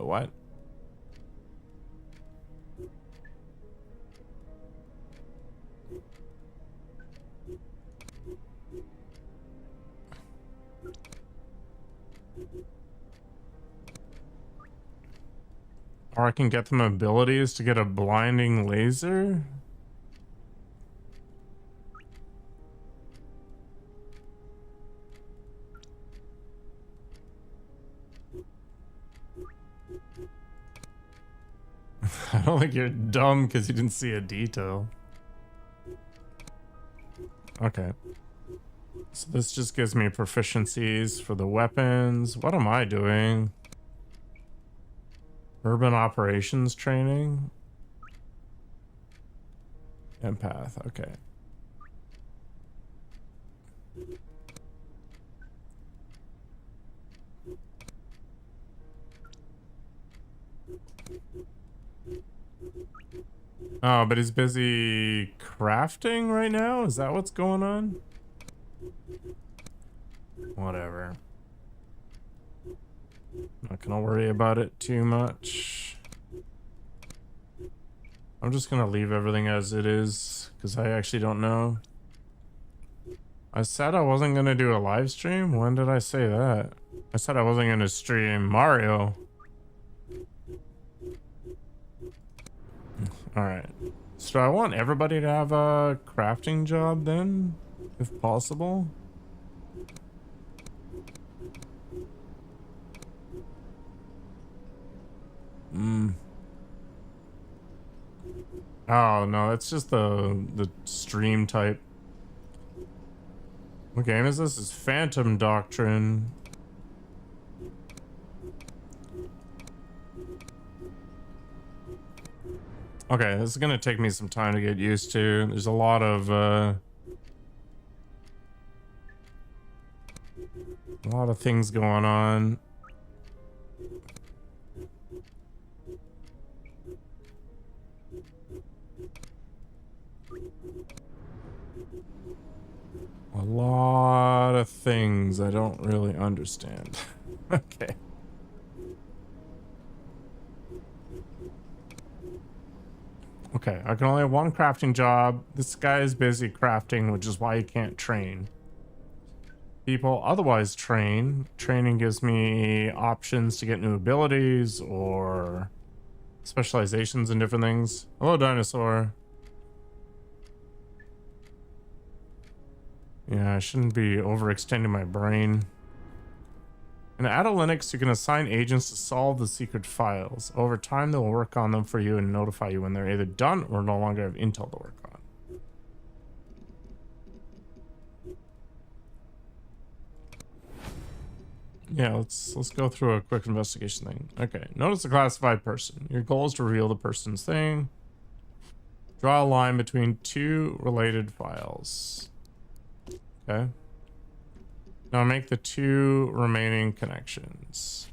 what? Or I can get them abilities to get a blinding laser? I don't think you're dumb because you didn't see a detail. Okay. So this just gives me proficiencies for the weapons. What am I doing? Urban operations training. Empath, okay. Oh, but he's busy crafting right now? Is that what's going on? Whatever. Not gonna worry about it too much. I'm just gonna leave everything as it is, because I actually don't know. I said I wasn't gonna do a live stream? When did I say that? I said I wasn't gonna stream Mario. Alright. So I want everybody to have a crafting job then, if possible. Oh no, that's just the stream type. What game is this? It's Phantom Doctrine. Okay, this is gonna take me some time to get used to. There's a lot of things going on. A lot of things I don't really understand. Okay. Okay, I can only have one crafting job. This guy is busy crafting, which is why he can't train. People otherwise train. Training gives me options to get new abilities or specializations in different things. Hello, dinosaur. Yeah, I shouldn't be overextending my brain. In Ada Linux, you can assign agents to solve the secret files. Over time, they'll work on them for you and notify you when they're either done or no longer have intel to work on. Yeah, let's go through a quick investigation thing. Okay, notice a classified person. Your goal is to reveal the person's thing. Draw a line between two related files. Okay. Now make the two remaining connections.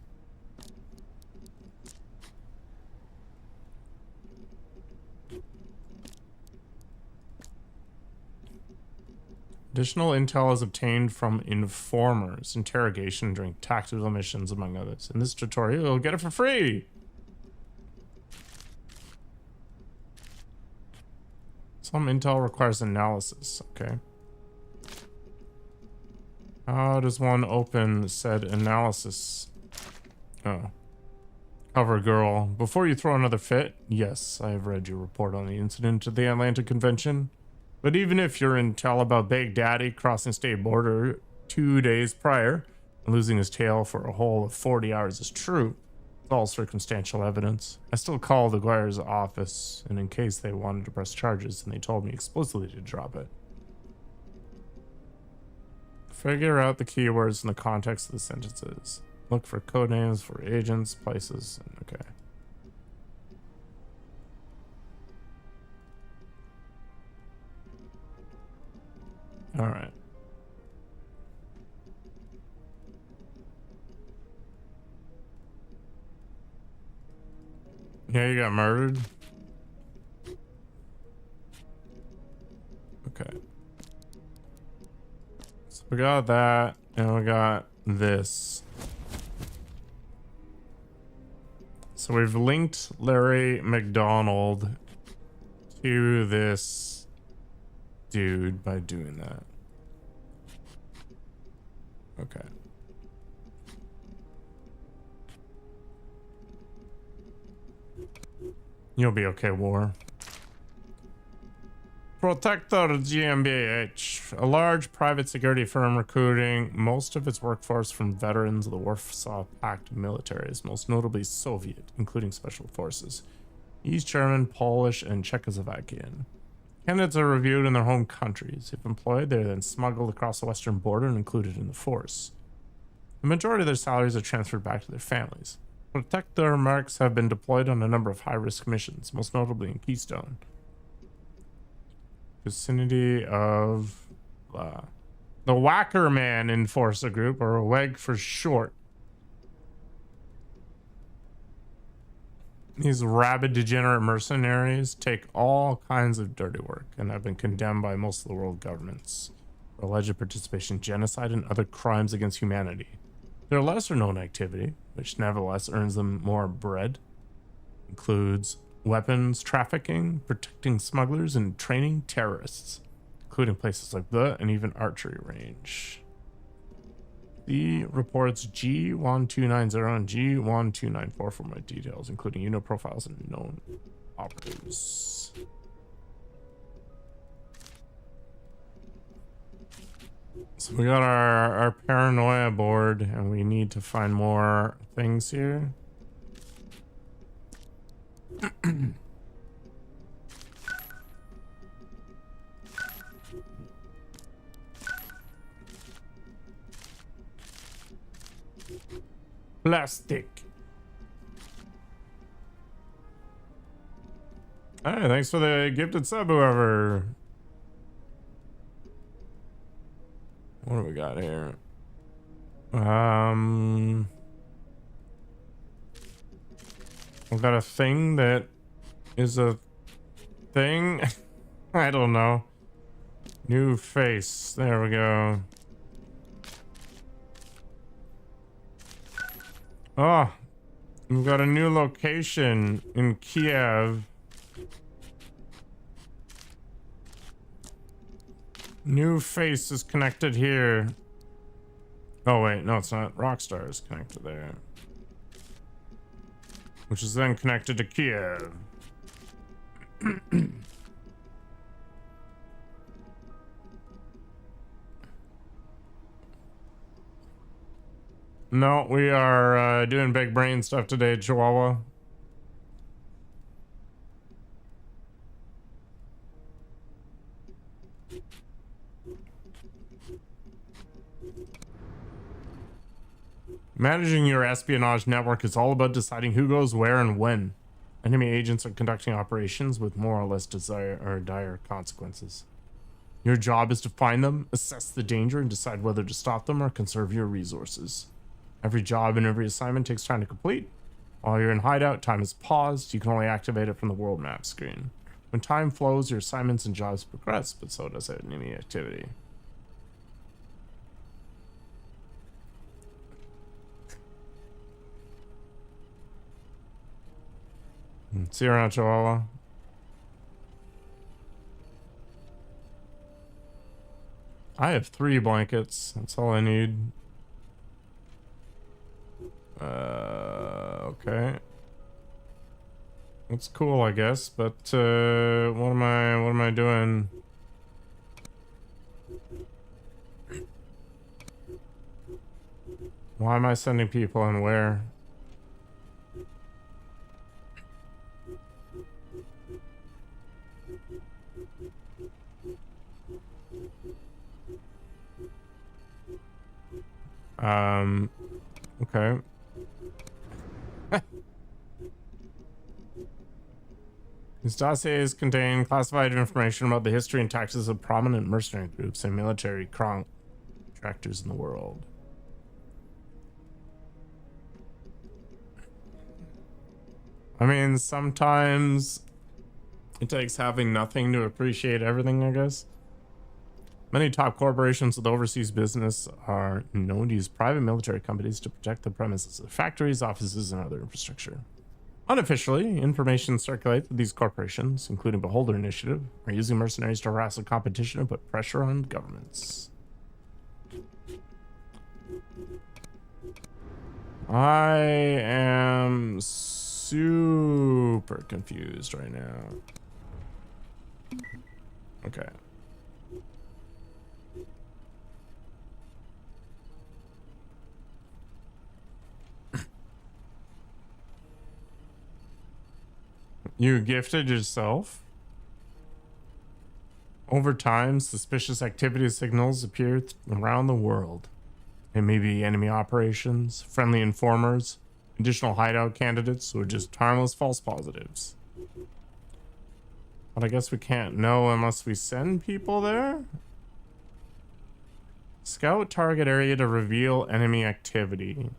Additional intel is obtained from informers, interrogation during tactical missions, among others. In this tutorial, you'll get it for free. Some intel requires analysis. Okay. How does one open said analysis Oh. Cover girl. Before you throw another fit, yes, I have read your report on the incident at the Atlanta Convention. But even if your intel about Big Daddy crossing state border 2 days prior and losing his tail for a whole of 40 hours is true, it's all circumstantial evidence. I still called the Guire's office, and in case they wanted to press charges, and they told me explicitly to drop it. Figure out the keywords in the context of the sentences. Look for code names for agents, places, and okay. All right. Yeah, you got murdered. Okay. So we got that, and we got this. So we've linked Larry McDonald to this dude by doing that. Okay. You'll be okay, War. Protector GmbH, a large private security firm recruiting most of its workforce from veterans of the Warsaw Pact militaries, most notably Soviet, including special forces, East German, Polish, and Czechoslovakian. Candidates are reviewed in their home countries. If employed, they are then smuggled across the western border and included in the force. The majority of their salaries are transferred back to their families. Protector marks have been deployed on a number of high-risk missions, most notably in Keystone. Vicinity of the Whacker Man Enforcer Group, or WEG for short. These rabid, degenerate mercenaries take all kinds of dirty work and have been condemned by most of the world governments for alleged participation in genocide and other crimes against humanity. Their lesser-known activity, which nevertheless earns them more bread, includes weapons trafficking, protecting smugglers, and training terrorists, including places like the and even archery range. The reports G1290 and G1294 for my details, including unit profiles and known operatives. So we got our paranoia board, and we need to find more things here. Plastic. All right, thanks for the gifted sub, whoever. What do we got here? We've got a thing that is a thing. I don't know. New face. There we go. Oh, we've got a new location in Kiev. New face is connected here. Oh wait, no, it's not. Rockstar is connected there, which is then connected to Kiev. No, we are doing big brain stuff today, Chihuahua. Managing your espionage network is all about deciding who goes where and when. Enemy agents are conducting operations with more or less dire consequences. Your job is to find them, assess the danger, and decide whether to stop them or conserve your resources. Every job and every assignment takes time to complete. While you're in hideout, time is paused. You can only activate it from the world map screen. When time flows, your assignments and jobs progress, but so does enemy activity. See you around, Chihuahua. I have 3 blankets. That's all I need. Okay. It's cool, I guess, but what am I doing? Why am I sending people and where? Okay. These dossiers contain classified information about the history and tactics of prominent mercenary groups and military contractors in the world. I mean, sometimes it takes having nothing to appreciate everything, I guess. Many top corporations with overseas business are known to use private military companies to protect the premises of factories, offices, and other infrastructure. Unofficially, information circulates that these corporations, including Beholder Initiative, are using mercenaries to harass the competition and put pressure on governments. I am super confused right now. Okay. You gifted yourself? Over time, suspicious activity signals appear around the world. It may be enemy operations, friendly informers, additional hideout candidates, or just harmless false positives. But I guess we can't know unless we send people there? Scout target area to reveal enemy activity.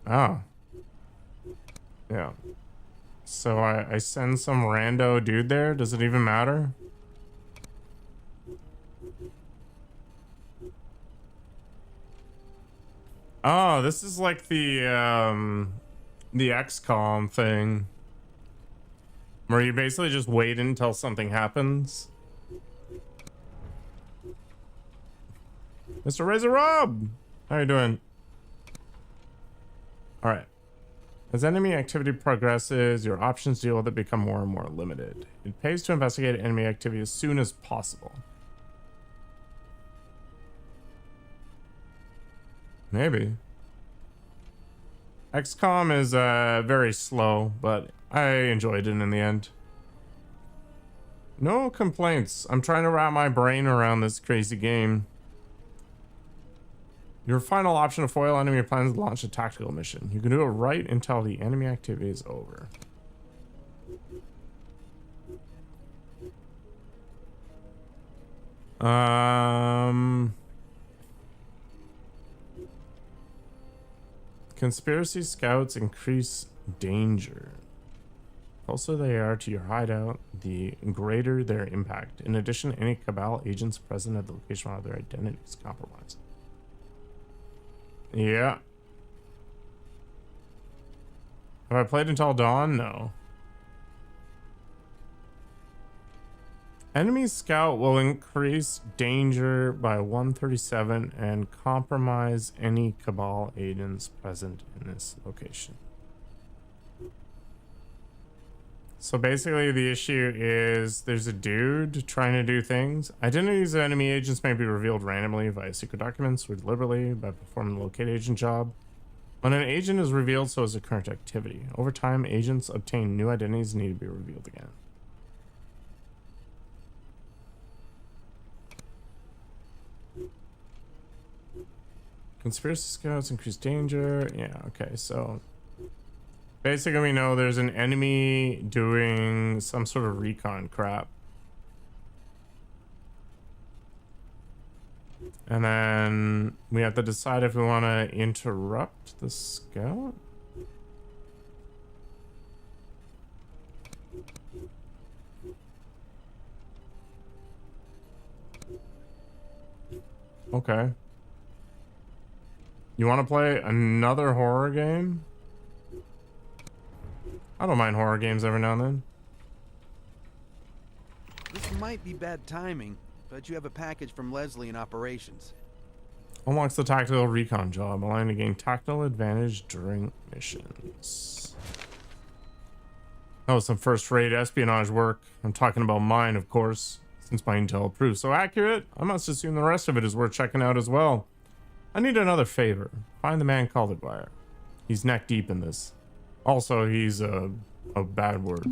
Oh. Yeah. So I send some rando dude there? Does it even matter? Oh, this is like the XCOM thing. Where you basically just wait until something happens. Mr. Razor Rob! How you doing? Alright. As enemy activity progresses, your options to deal with it become more and more limited. It pays to investigate enemy activity as soon as possible. Maybe. XCOM is very slow, but I enjoyed it in the end. No complaints. I'm trying to wrap my brain around this crazy game. Your final option to foil enemy plans is to launch a tactical mission. You can do it right until the enemy activity is over. Conspiracy scouts increase danger. The closer they are to your hideout, the greater their impact. In addition, any Cabal agents present at the location will have their identities compromised. Yeah. Have I played until dawn? No. Enemy scout will increase danger by 137 and compromise any Cabal agents present in this location. So basically the issue is there's a dude trying to do things. Identities of enemy agents may be revealed randomly via secret documents or deliberately by performing the locate agent job. When an agent is revealed, so is the current activity. Over time, agents obtain new identities and need to be revealed again. Conspiracy scouts increase danger. Yeah, okay, so basically we know there's an enemy doing some sort of recon crap. And then we have to decide if we want to interrupt the scout. Okay. You want to play another horror game? I don't mind horror games every now and then. This might be bad timing, but you have a package from Leslie in operations. Unlocks the tactical recon job, allowing to gain tactical advantage during missions. That was some first-rate espionage work. I'm talking about mine, of course, since my intel proved so accurate. I must assume the rest of it is worth checking out as well. I need another favor. Find the man called Aguirre. He's neck deep in this. Also, he's a bad word.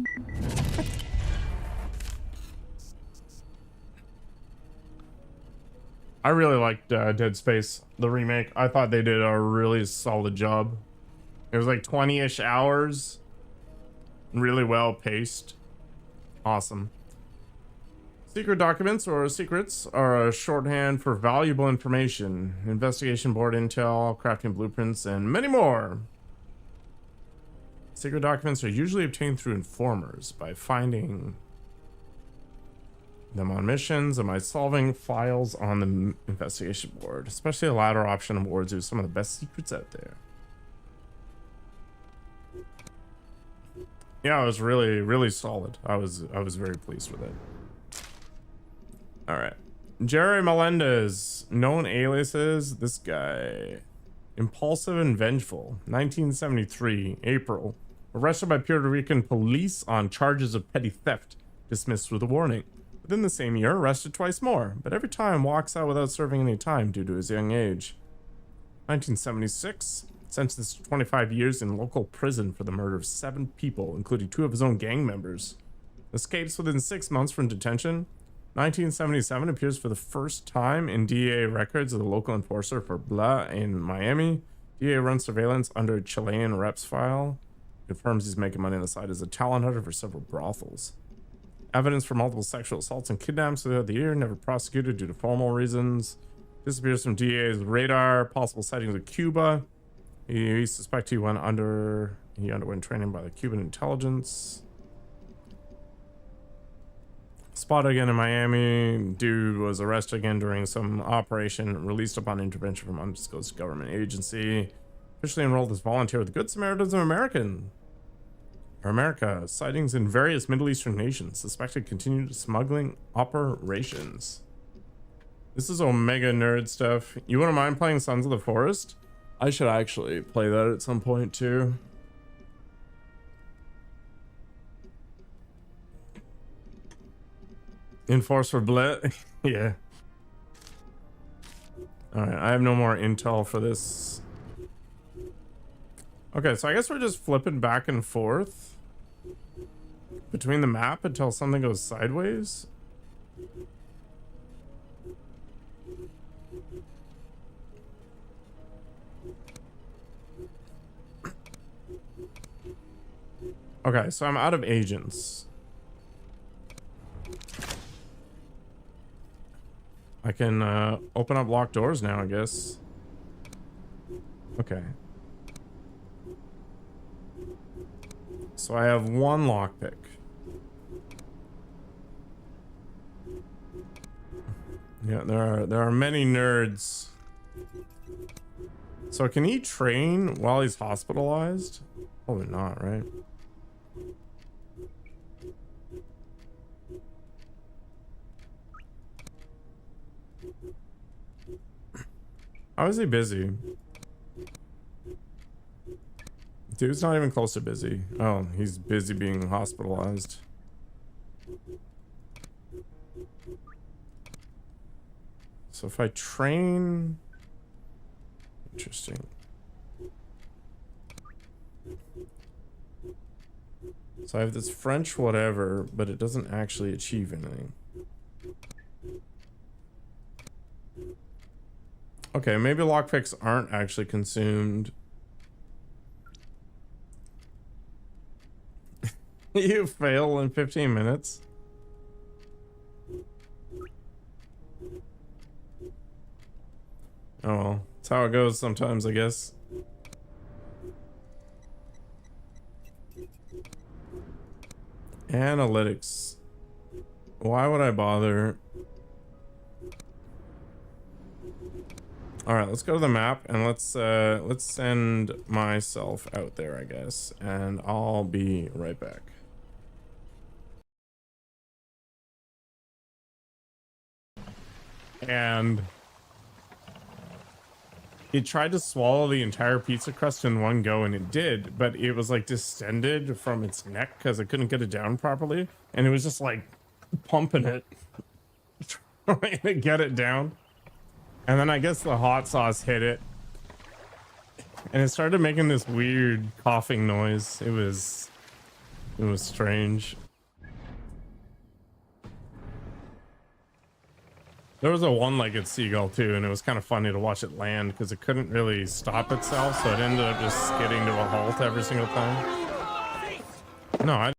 I really liked Dead Space, the remake. I thought they did a really solid job. It was like 20-ish hours. Really well paced. Awesome. Secret documents or secrets are a shorthand for valuable information, investigation board intel, crafting blueprints, and many more. Secret documents are usually obtained through informers by finding them on missions and by solving files on the investigation board. Especially the latter option of boards are some of the best secrets out there. Yeah, it was really solid. I was very pleased with it. All right, Jerry Melendez, known aliases. This guy, impulsive and vengeful. 1973, April. Arrested by Puerto Rican police on charges of petty theft. Dismissed with a warning. Within the same year, arrested twice more, but every time walks out without serving any time due to his young age. 1976, sentenced to 25 years in local prison for the murder of 7 people, including 2 of his own gang members. Escapes within 6 months from detention. 1977, appears for the first time in DEA records of the local enforcer for Blah in Miami. DEA runs surveillance under a Chilean reps file. Confirms he's making money on the side as a talent hunter for several brothels. Evidence for multiple sexual assaults and kidnaps throughout the year, never prosecuted due to formal reasons. Disappears from DEA's radar. Possible sightings of Cuba. He suspects he underwent training by the Cuban intelligence. Spotted again in Miami. Dude was arrested again during some operation. Released upon intervention from undisclosed government agency. Officially enrolled as volunteer with the Good Samaritans of America. Sightings in various Middle Eastern nations. Suspected continued smuggling operations. This is Omega nerd stuff. You wouldn't mind playing Sons of the Forest? I should actually play that at some point too. Enforcer Blit. Yeah. Alright, I have no more intel for this. Okay, so I guess we're just flipping back and forth between the map until something goes sideways. Okay, so I'm out of agents. I can open up locked doors now, I guess. Okay. So I have 1 lockpick. Yeah, there are many nerds. So can he train while he's hospitalized? Probably not, right? How is he busy? Dude's not even close to busy. Oh, he's busy being hospitalized. So if I train... Interesting. So I have this French whatever, but it doesn't actually achieve anything. Okay, maybe lockpicks aren't actually consumed. You fail in 15 minutes. Oh well, that's how it goes sometimes, I guess. Analytics. Why would I bother? All right, let's go to the map and let's send myself out there, I guess, and I'll be right back. And it tried to swallow the entire pizza crust in one go, and it did, but it was like distended from its neck because it couldn't get it down properly, and it was just like pumping it, trying to get it down. And then I guess the hot sauce hit it, and it started making this weird coughing noise. It was strange. There was a one-legged seagull too, and it was kind of funny to watch it land because it couldn't really stop itself, so it ended up just skidding to a halt every single time. No,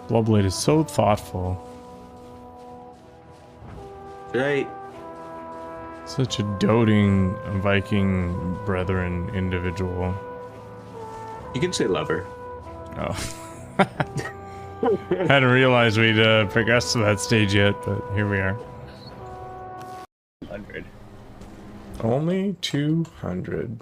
Bloodblade is so thoughtful. Right. Such a doting Viking brethren individual. You can say lover. Oh. Hadn't realized we'd progressed to that stage yet, but here we are. 100. Only 200.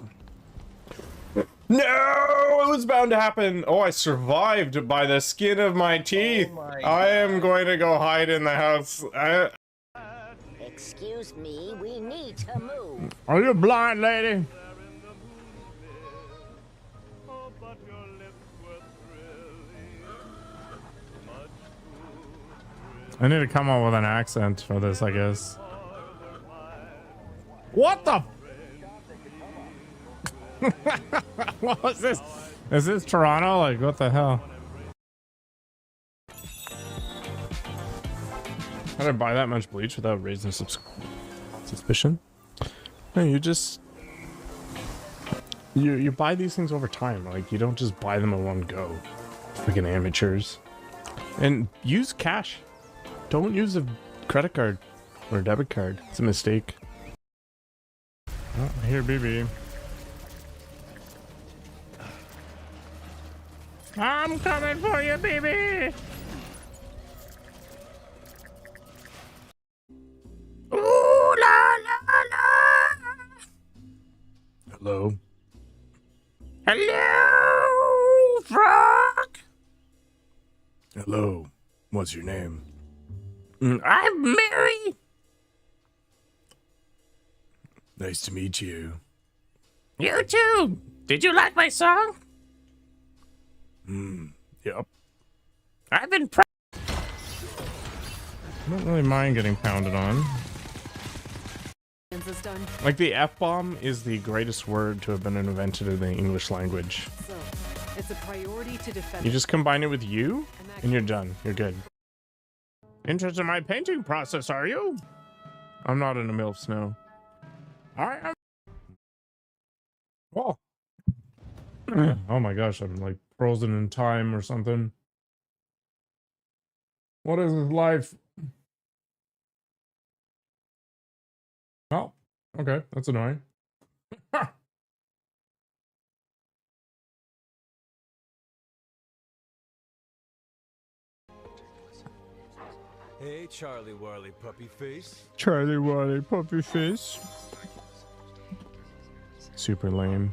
No! It was bound to happen. Oh, I survived by the skin of my teeth. Oh my I am going to go hide in the house. Excuse me, we need to move. Are you blind, lady? I need to come up with an accent for this, I guess. What the? What was this? Is this Toronto? Like, what the hell? How did I buy that much bleach without raising suspicion? No, you just... You buy these things over time. Like, you don't just buy them in one go. Freaking amateurs. And use cash. Don't use a credit card or a debit card. It's a mistake. Oh, here, BB. I'm coming for you, BB. Ooh, la, la, la. Hello. Hello, frog. Hello. What's your name? I'm Mary. Nice to meet you. You too. Did you like my song? Yep. I've been I don't really mind getting pounded on. Like, the F-bomb is the greatest word to have been invented in the English language. So, it's a priority to defend. You just combine it with you, and you're done. You're good. Interested in my painting process, are you? I'm not in a MILF snow. I am. Oh. Oh my gosh, I'm like frozen in time or something. What is this life? Oh, okay, that's annoying. Hey, Charlie Warley puppy face. Charlie Warley puppy face. Super lame.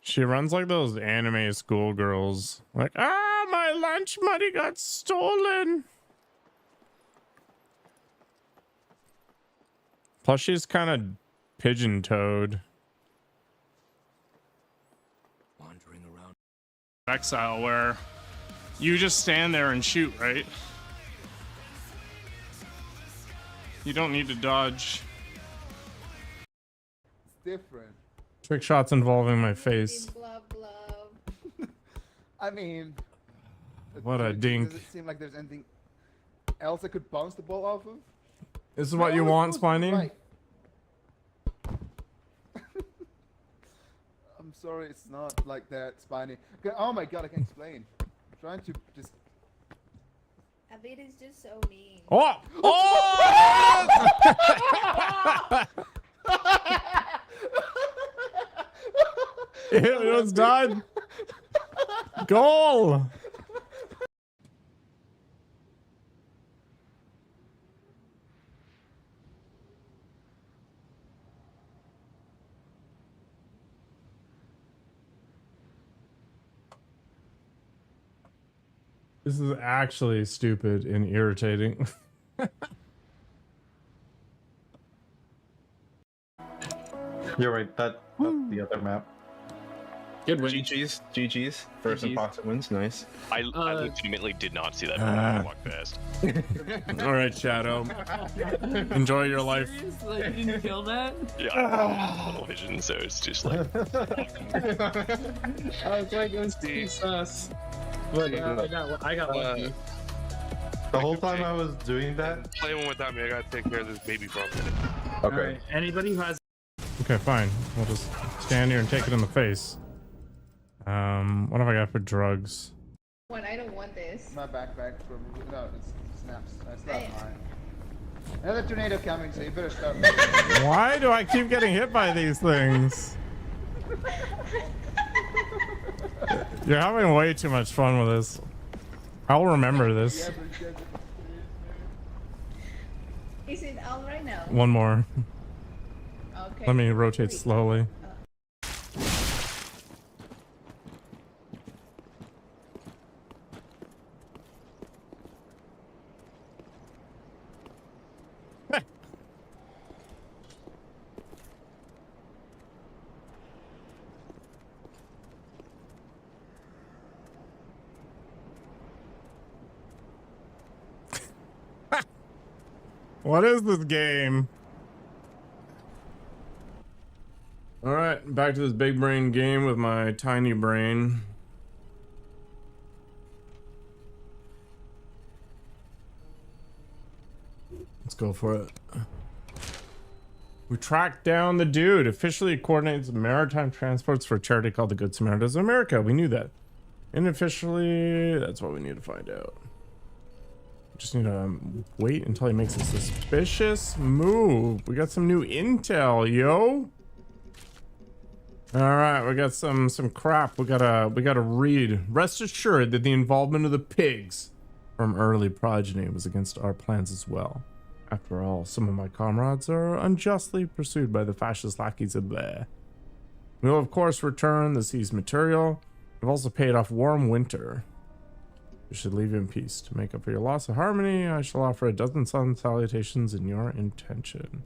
She runs like those anime schoolgirls. Like, ah, my lunch money got stolen. Plus, she's kind of pigeon-toed. Wandering around. Exile, where you just stand there and shoot, right? You don't need to dodge. It's different. Trick shots involving my face. Blah, blah. I mean, What a dink. Does it seem like there's anything else I could bounce the ball off of? This is what you want, Spiny? Right. I'm sorry, it's not like that, Spiny. Okay, oh my god, I can't explain. I'm trying to just... Abid is just so mean. Oh! Oh! It was done. Goal. This is actually stupid and irritating. You're right. That's the other map. Good win. GG's. First imposter wins. Nice. I legitimately did not see that when I walked past. All right, Shadow. Enjoy your life. Like, you didn't kill that? Yeah, I don't vision, so it's just like. I was like, it was too sus. But I got lucky. The whole time I was doing that. Play one without me. I gotta take care of this baby for a minute. Okay. Right. Anybody who has. Okay, fine. We'll just stand here and take it in the face. What have I got for drugs? When I don't want this. My backpack from no, it's Sinapse. That's not mine. Another tornado coming, so you better start. Why do I keep getting hit by these things? You're having way too much fun with this. I'll remember this. Is it all right now? One more. Okay. Let me rotate slowly. What is this game? All right, back to this big brain game with my tiny brain. Let's go for it. We tracked down the dude. Officially coordinates maritime transports for a charity called the Good Samaritans of America. We knew that. Unofficially, that's what we need to find out. Just need to wait until he makes a suspicious move. We got some new intel, yo. All right, we got some crap. We gotta read. Rest assured that the involvement of the pigs from early progeny was against our plans as well. After all, some of my comrades are unjustly pursued by the fascist lackeys of there. We will of course return the seized material. We've also paid off Warm Winter. You should leave in peace. To make up for your loss of harmony, I shall offer a dozen sun salutations in your intention.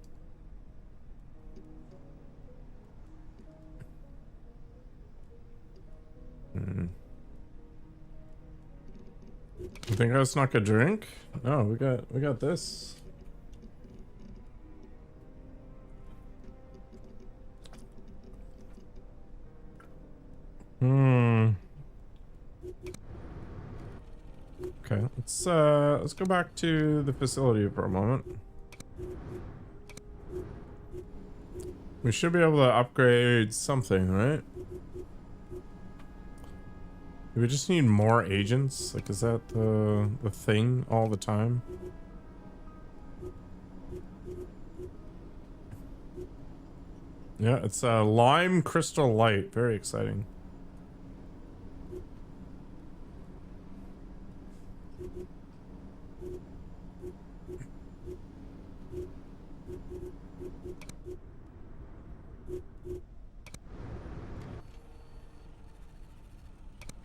You think I snuck a drink? No, we got this. Okay, let's go back to the facility for a moment. We should be able to upgrade something, right? Do we just need more agents? Like, is that the thing all the time? Yeah, it's a lime crystal light. Very exciting.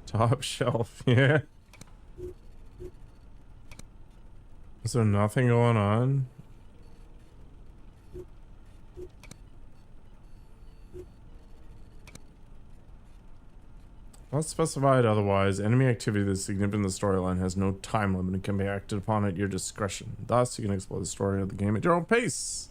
Top shelf, yeah. Is there nothing going on? Not specified otherwise. Enemy activity that's significant in the storyline has no time limit and can be acted upon at your discretion. Thus, you can explore the story of the game at your own pace.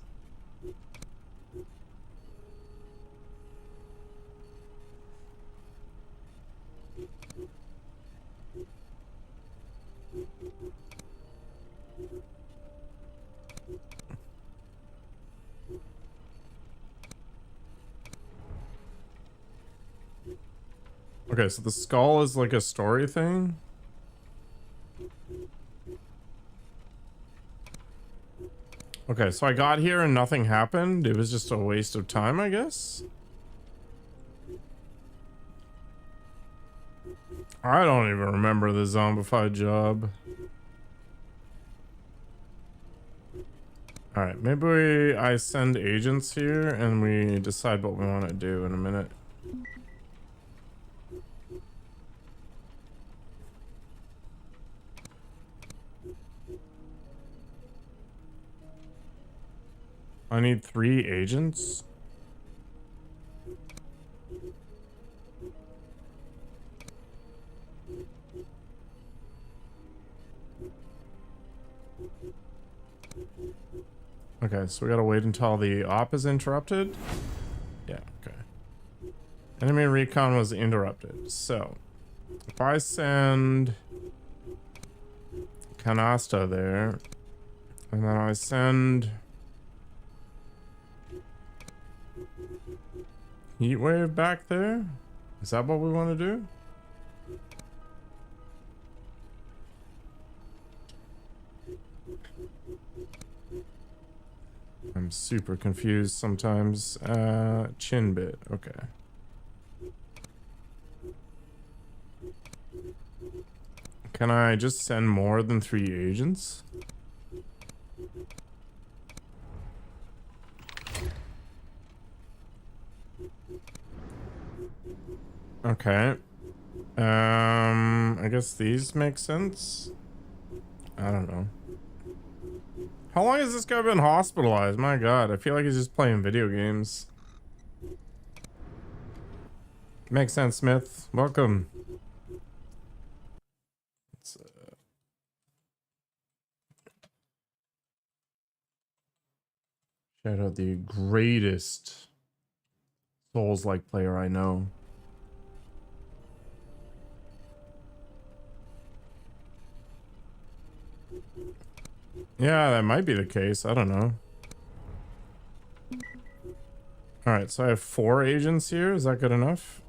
Okay, so the skull is like a story thing. Okay, so I got here and nothing happened. It was just a waste of time, I guess. I don't even remember the zombified job. All right, maybe I send agents here and we decide what we want to do in a minute. I need 3 agents. Okay, so we gotta wait until the op is interrupted. Yeah, okay. Enemy recon was interrupted. So, if I send Canasta there, and then I send Heatwave back there, is that what we want to do? I'm super confused sometimes. Chin bit, okay. Can I just send more than 3 agents? Okay. I guess these make sense. I don't know. How long has this guy been hospitalized? My god, I feel like he's just playing video games. Makes sense, Smith. Welcome. Shout out the greatest Souls-like player I know. Yeah, that might be the case. I don't know. Alright, so I have 4 agents here. Is that good enough?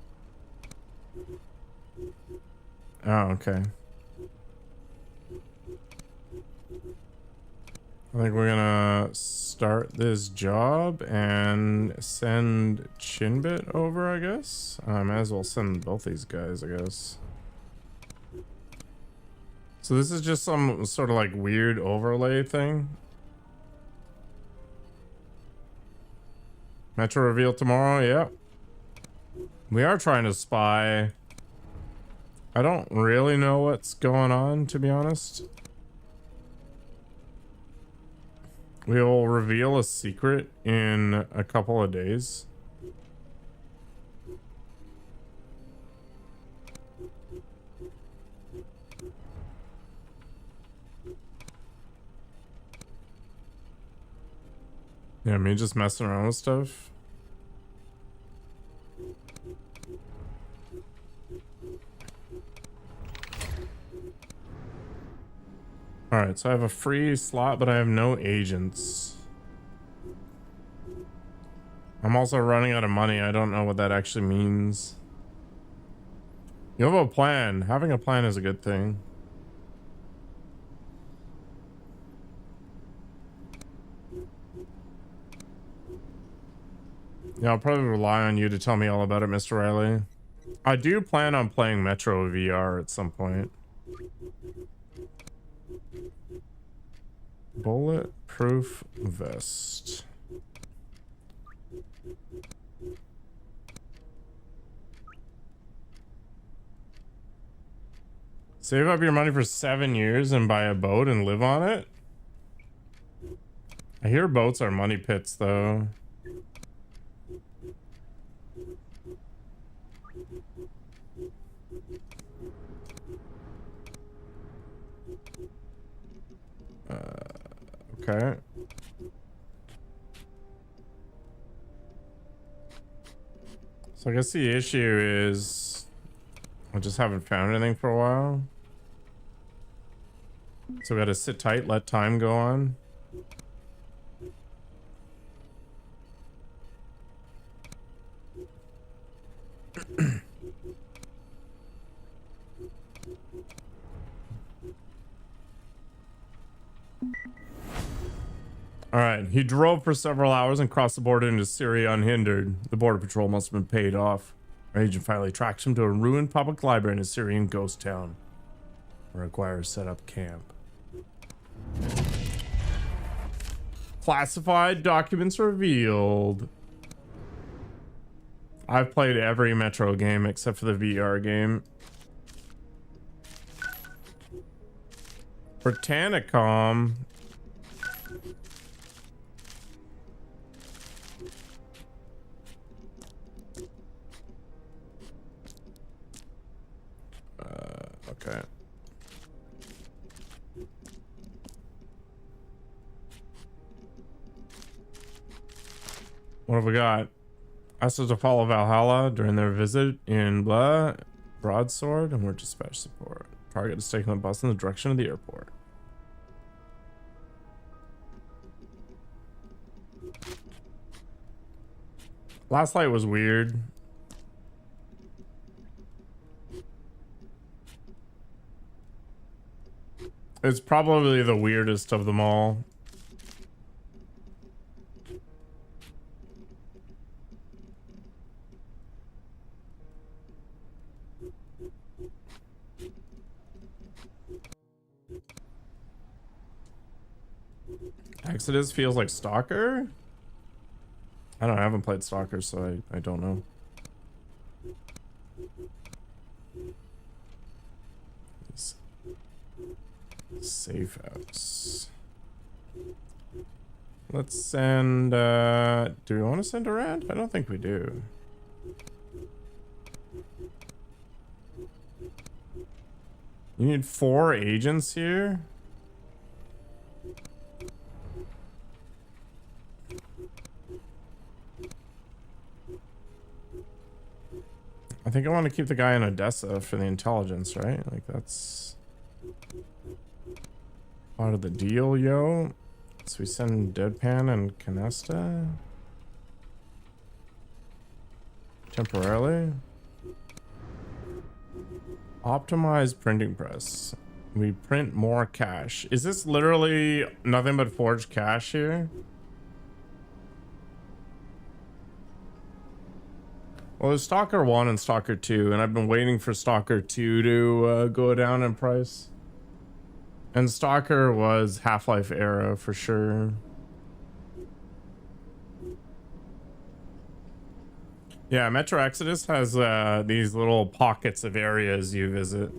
Oh, okay. I think we're gonna start this job and send Chinbit over, I guess. I might as well send both these guys, I guess. So this is just some sort of like weird overlay thing. Metro reveal tomorrow, yeah. We are trying to spy. I don't really know what's going on, to be honest. We'll reveal a secret in a couple of days. Yeah, me just messing around with stuff. Alright, so I have a free slot, but I have no agents. I'm also running out of money. I don't know what that actually means. You have a plan. Having a plan is a good thing. Yeah, I'll probably rely on you to tell me all about it, Mr. Riley. I do plan on playing Metro VR at some point. Bulletproof vest. Save up your money for 7 years and buy a boat and live on it? I hear boats are money pits, though. Okay. So I guess the issue is I just haven't found anything for a while. So we gotta sit tight, let time go on. Alright, he drove for several hours and crossed the border into Syria unhindered. The border patrol must have been paid off. Our agent finally tracks him to a ruined public library in a Syrian ghost town. Requires set up camp. Classified documents revealed. I've played every Metro game except for the VR game. Britannicom. Okay. What have we got? Asked us to follow Valhalla during their visit in blah broadsword, and we're dispatch support. Target is taking the bus in the direction of the airport. Last light was weird. It's probably the weirdest of them all. Exodus feels like Stalker? I don't know, I haven't played Stalker, so I don't know. Safe house. Let's send, do we want to send around? I don't think we do. You need 4 agents here? I think I want to keep the guy in Odessa for the intelligence, right? Like, that's part of the deal, yo. So we send Deadpan and Canesta temporarily. Optimize printing press. We print more cash. Is this literally nothing but forged cash here? Well, there's Stalker 1 and Stalker 2, and I've been waiting for Stalker 2 to go down in price. And Stalker was Half-Life era for sure. Yeah, Metro Exodus has these little pockets of areas you visit.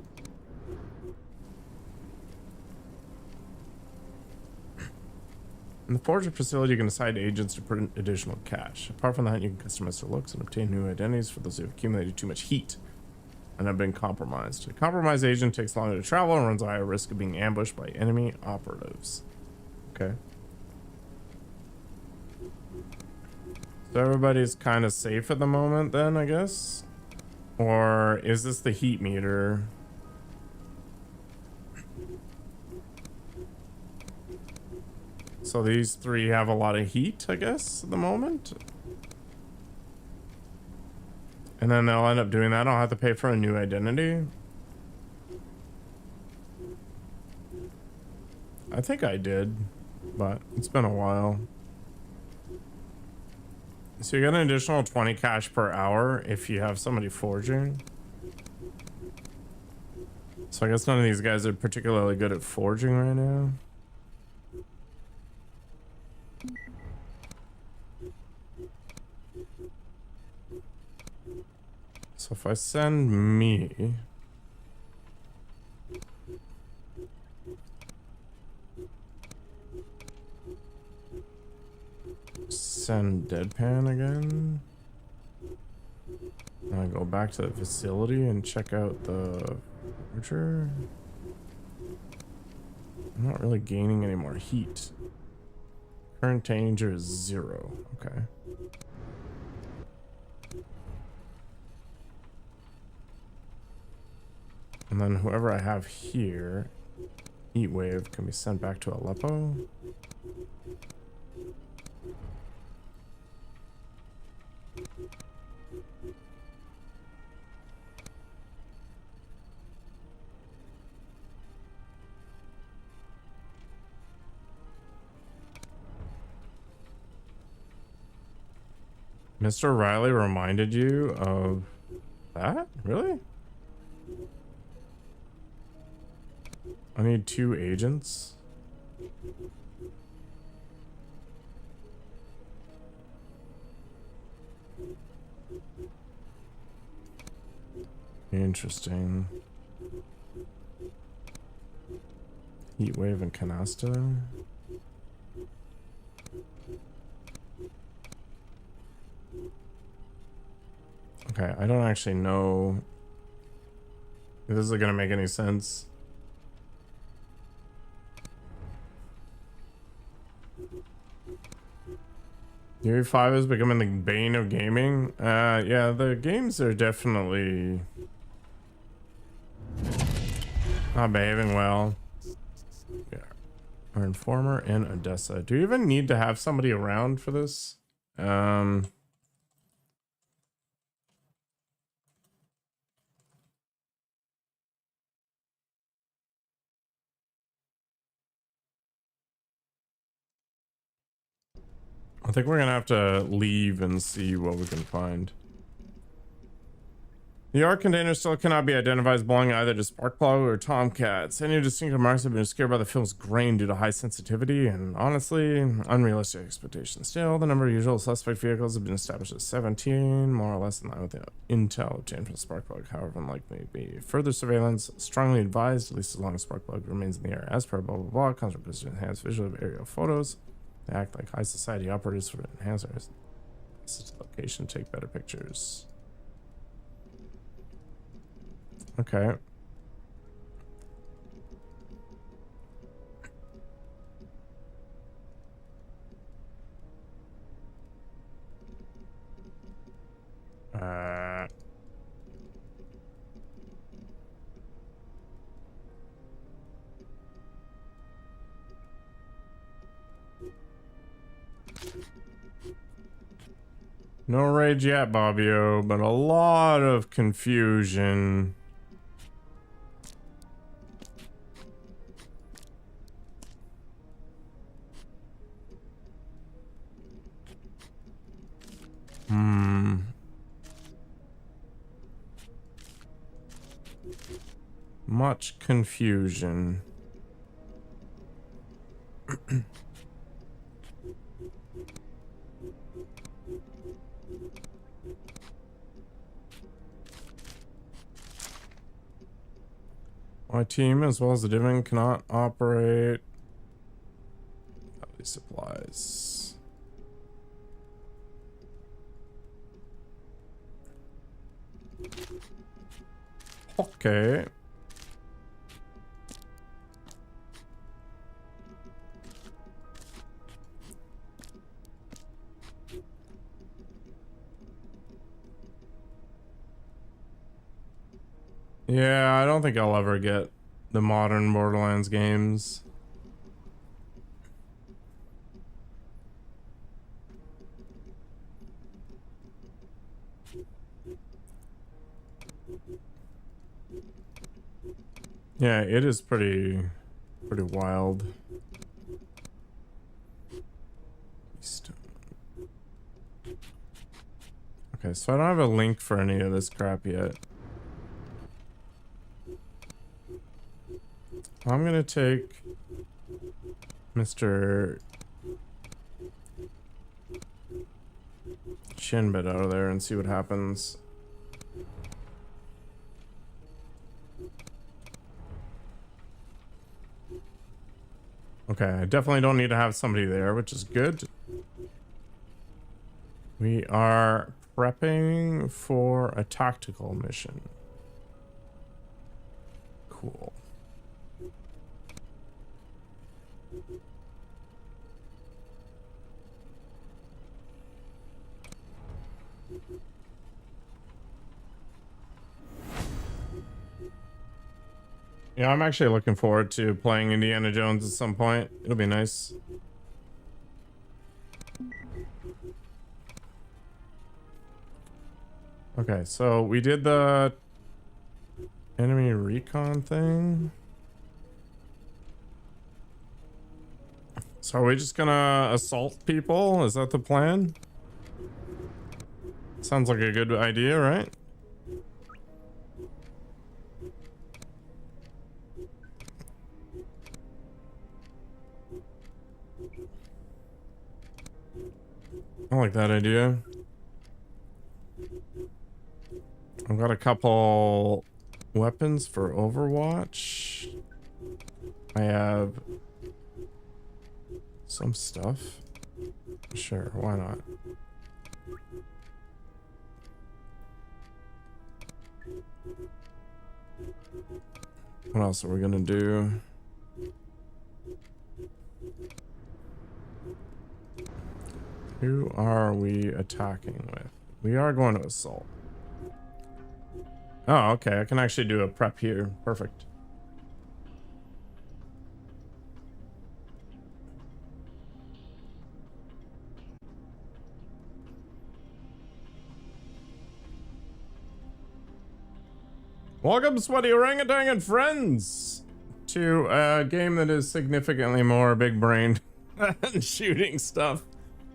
In the Forger facility, you can assign agents to print additional cash. Apart from that, you can customize their looks and obtain new identities for those who have accumulated too much heat and have been compromised. A compromised agent takes longer to travel and runs a higher risk of being ambushed by enemy operatives. Okay. So everybody's kind of safe at the moment then, I guess? Or is this the heat meter? So these 3 have a lot of heat, I guess, at the moment. And then they'll end up doing that. I'll have to pay for a new identity. I think I did, but it's been a while. So you get an additional 20 cash per hour if you have somebody forging. So I guess none of these guys are particularly good at forging right now. So if I send me, send Deadpan again, and I go back to the facility and check out the forger. I'm not really gaining any more heat. Current danger is 0. Okay. And then whoever I have here, Heat Wave, can be sent back to Aleppo. Mr. Riley reminded you of that? Really? I need 2 agents. Interesting. Heatwave and Canasta. Okay, I don't actually know if this is gonna make any sense. UE5 is becoming the bane of gaming. Yeah, the games are definitely not behaving well. Yeah. Our informer in Odessa. Do you even need to have somebody around for this? I think we're gonna have to leave and see what we can find. The ARC container still cannot be identified as belonging either to Sparkplug or Tomcats. Any distinctive marks have been obscured by the film's grain due to high sensitivity and, honestly, unrealistic expectations. Still, the number of usual suspect vehicles have been established as 17, more or less in line with the intel obtained from Sparkplug. However, unlikely to be further surveillance, strongly advised, at least as long as Sparkplug remains in the area. As per blah blah blah, consequences to enhance visual of aerial photos. They act like high society operators for enhancers. This is the location, take better pictures. Okay. No rage yet, Bobbio, but a lot of confusion. Much confusion. My team, as well as the Divin, cannot operate these supplies. Okay. Yeah, I don't think I'll ever get the modern Borderlands games. Yeah, it is pretty wild. Okay, so I don't have a link for any of this crap yet. I'm gonna take Mr. Shinbit out of there and see what happens. Okay, I definitely don't need to have somebody there, which is good. We are prepping for a tactical mission. Cool. Yeah, I'm actually looking forward to playing Indiana Jones at some point. It'll be nice. Okay, so we did the enemy recon thing. So are we just gonna assault people? Is that the plan? Sounds like a good idea, right? I like that idea. I've got a couple weapons for Overwatch. I have some stuff. Sure, why not? What else are we gonna do? Who are we attacking with? We are going to assault. Oh, okay. I can actually do a prep here. Perfect. Welcome, sweaty orangutan and friends, to a game that is significantly more big-brained than shooting stuff.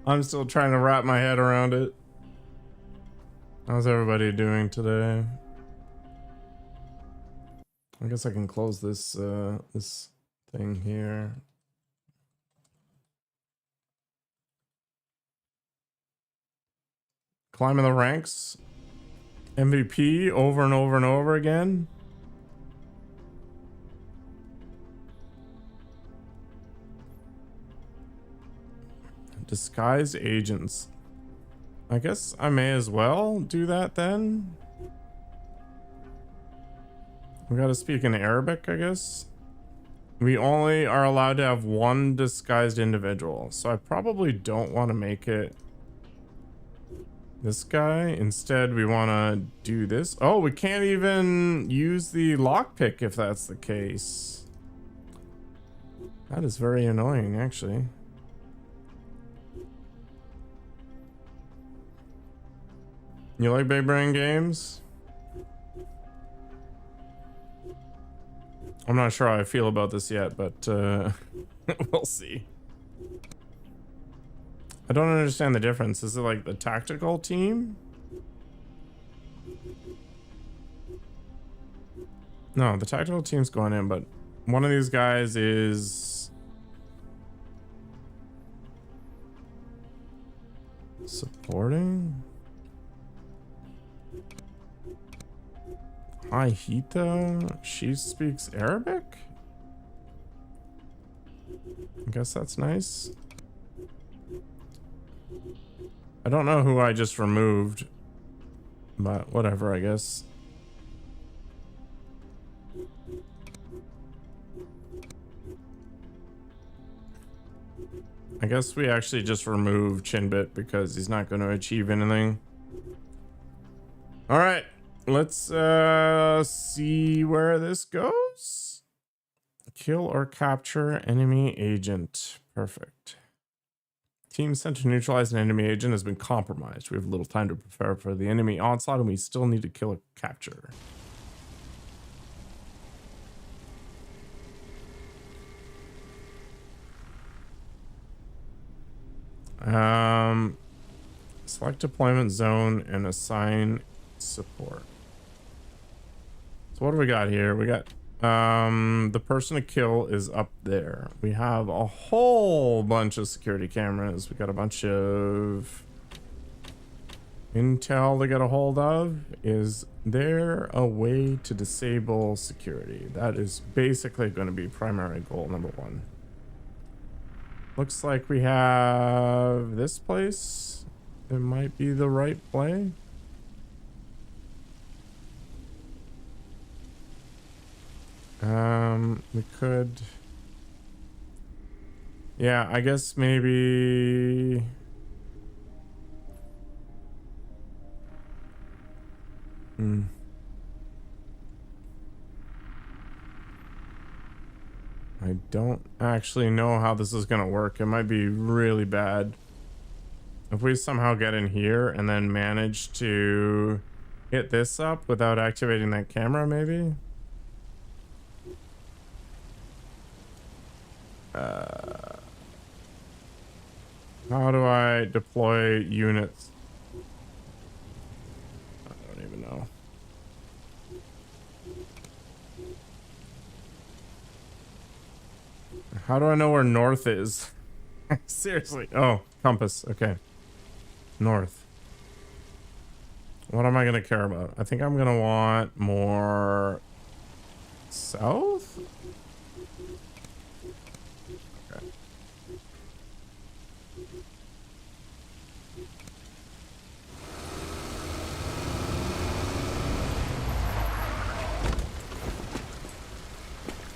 I'm still trying to wrap my head around it. How's everybody doing today? I guess I can close this this thing here. Climbing the ranks. MVP over and over and over again. Disguised agents. I guess I may as well do that then. We gotta speak in Arabic, I guess. We only are allowed to have one disguised individual, so I probably don't want to make it this guy. Instead, we want to do this. Oh, we can't even use the lockpick if that's the case. That is very annoying, actually. You like big brain games? I'm not sure how I feel about this yet, but we'll see. I don't understand the difference. Is it like the tactical team? No, the tactical team's going in, but one of these guys is supporting. Hita, she speaks Arabic? I guess that's nice. I don't know who I just removed, but whatever, I guess. I guess we actually just removed Chinbit because he's not going to achieve anything. All right, let's see where this goes. Kill or capture enemy agent. Perfect. Team sent to neutralize an enemy agent has been compromised. We have little time to prepare for the enemy onslaught, and we still need to kill or capture. Select deployment zone and assign support. So what do we got here? We got the person to kill is up there. We have a whole bunch of security cameras. We got a bunch of intel to get a hold of. Is there a way to disable security? That is basically going to be primary goal number one. Looks like we have this place. It might be the right play. We could, yeah, I guess maybe I don't actually know how this is gonna work. It might be really bad if we somehow get in here and then manage to hit this up without activating that camera, maybe. How do I deploy units? I don't even know. How do I know where north is? Seriously. Oh, compass. Okay. North. What am I going to care about? I think I'm going to want more south? Okay.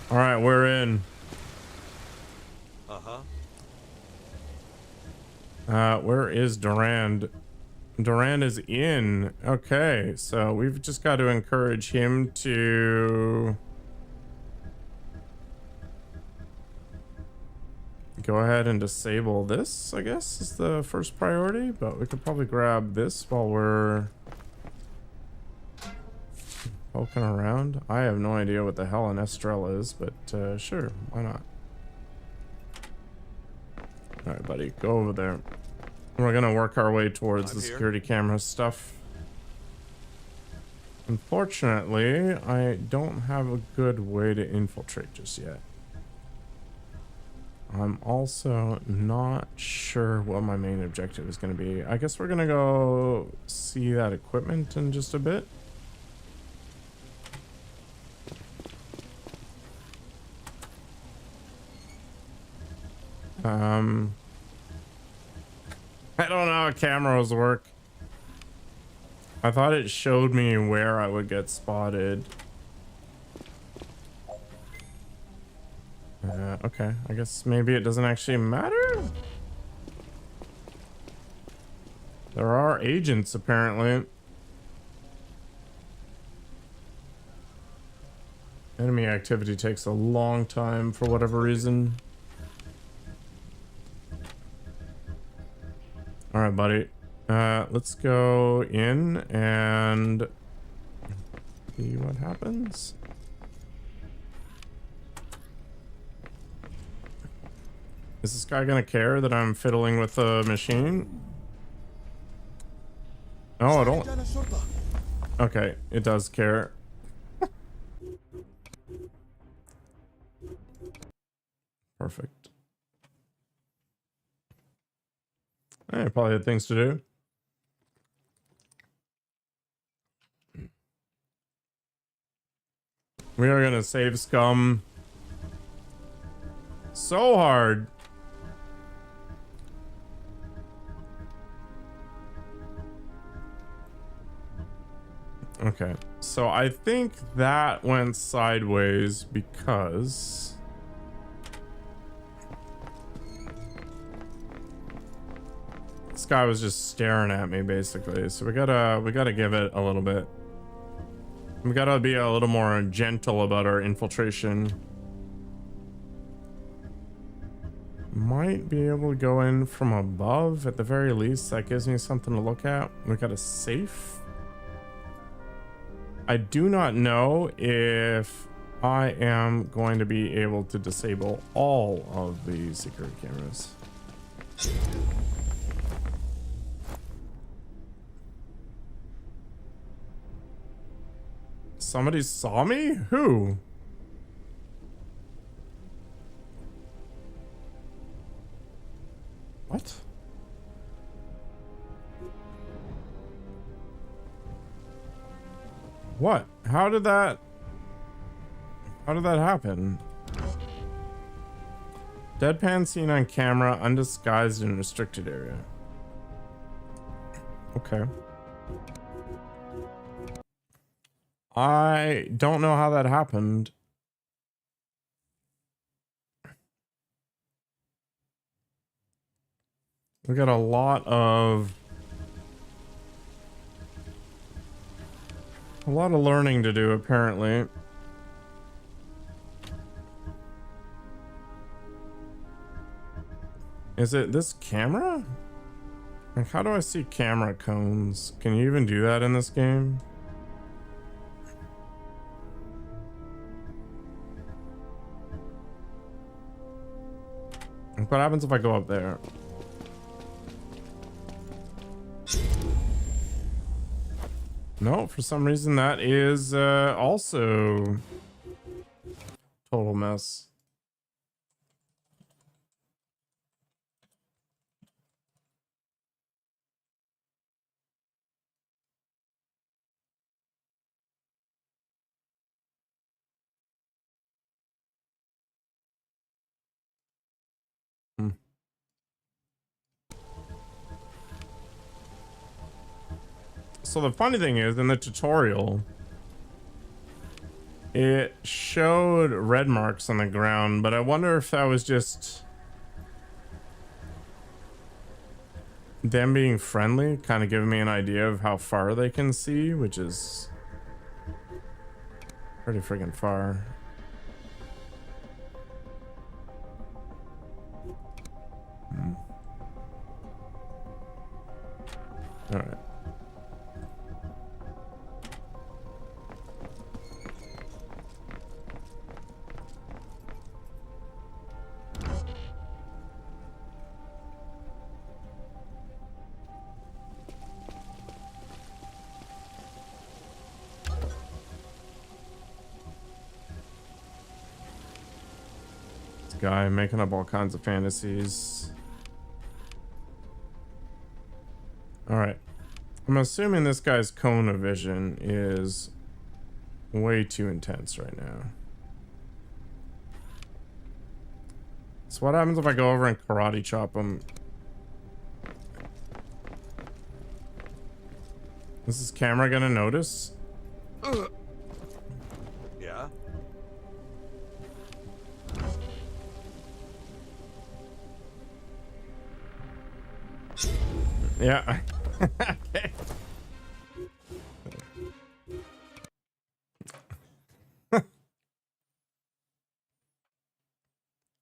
All right, we're in. Uh-huh. Where is Durand? Durand is in. Okay, so we've just got to encourage him to go ahead and disable this, I guess, is the first priority, but we could probably grab this while we're poking around. I have no idea what the hell an Estrella is, but sure, why not? All right, buddy, go over there. We're gonna work our way towards the security camera stuff. Unfortunately, I don't have a good way to infiltrate just yet. I'm also not sure what my main objective is going to be. I guess we're going to go see that equipment in just a bit. I don't know how cameras work. I thought it showed me where I would get spotted. Okay, I guess maybe it doesn't actually matter. There are agents apparently. Enemy activity takes a long time for whatever reason. All right, buddy. Let's go in and see what happens. Is this guy gonna care that I'm fiddling with the machine? Oh, I don't. Okay, it does care. Perfect. I probably had things to do. We are gonna save scum so hard. Okay, so I think that went sideways because this guy was just staring at me basically. So we gotta give it a little bit. We gotta be a little more gentle about our infiltration. Might be able to go in from above at the very least. That gives me something to look at. We got a safe. I do not know if I am going to be able to disable all of the security cameras. Somebody saw me? Who? What? What? How did that happen? Deadpan seen on camera, undisguised in restricted area. Okay. I don't know how that happened. We got a lot of learning to do apparently. Is it this camera? Like, how do I see camera cones? Can you even do that in this game? What happens if I go up there? No, for some reason that is also total mess. So the funny thing is, in the tutorial, it showed red marks on the ground, but I wonder if that was just them being friendly kind of giving me an idea of how far they can see, which is pretty freaking far. All right. Guy making up all kinds of fantasies. All right, I'm assuming this guy's cone of vision is way too intense right now. So what happens if I go over and karate chop him? Is this camera gonna notice? Yeah? Yeah. Okay.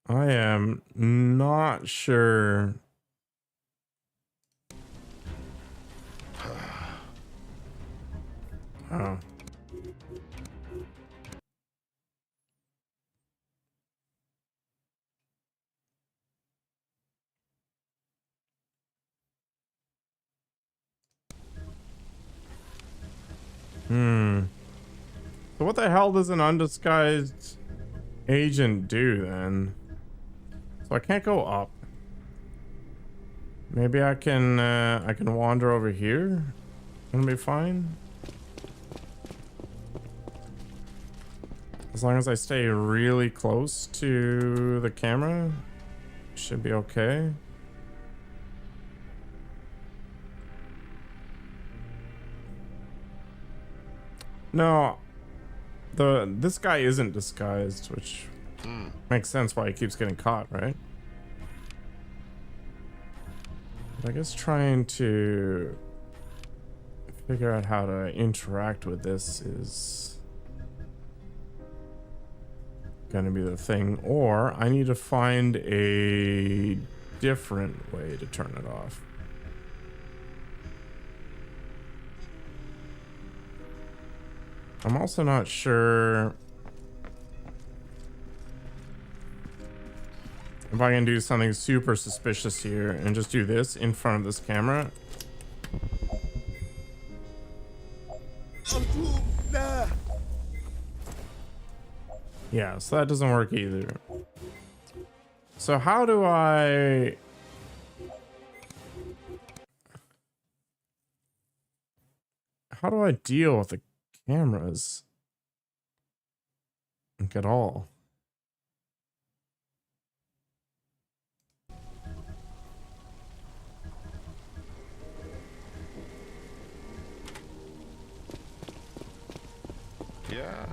I am not sure. Oh. So what the hell does an undisguised agent do then? So I can't go up. Maybe I can wander over here. Gonna be fine. As long as I stay really close to the camera, should be okay. No, this guy isn't disguised, which makes sense why he keeps getting caught, right? But I guess trying to figure out how to interact with this is gonna be the thing, or I need to find a different way to turn it off. I'm also not sure if I can do something super suspicious here and just do this in front of this camera. Yeah, so that doesn't work either. So how do I deal with the cameras like at all? Yeah.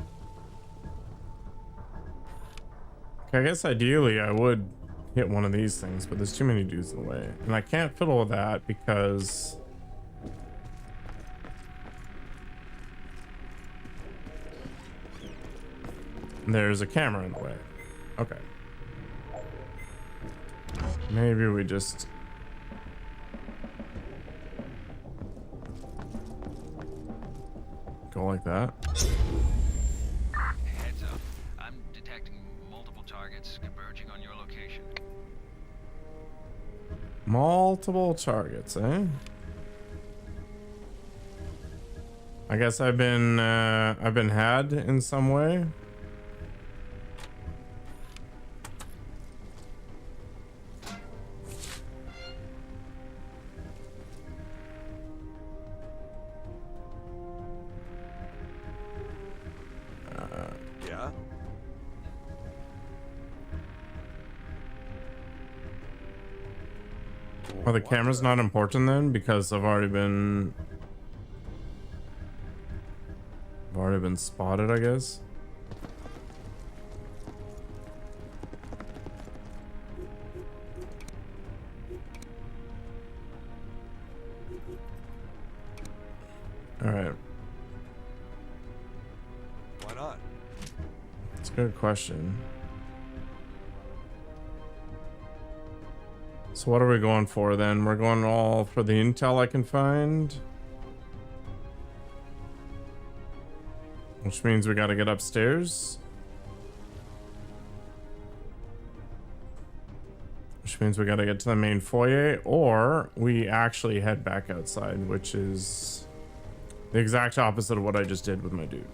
Okay, I guess ideally I would hit one of these things, but there's too many dudes in the way, and I can't fiddle with that because there's a camera in the way. Okay. Maybe we just go like that. Heads up. I'm detecting multiple targets converging on your location. Multiple targets, eh? I guess I've been had in some way. Yeah? Well, the camera's not important then because I've already been spotted, I guess. a good question. So what are we going for then? We're going all for the intel I can find. Which means we got to get upstairs. Which means we got to get to the main foyer, or we actually head back outside, which is the exact opposite of what I just did with my dude.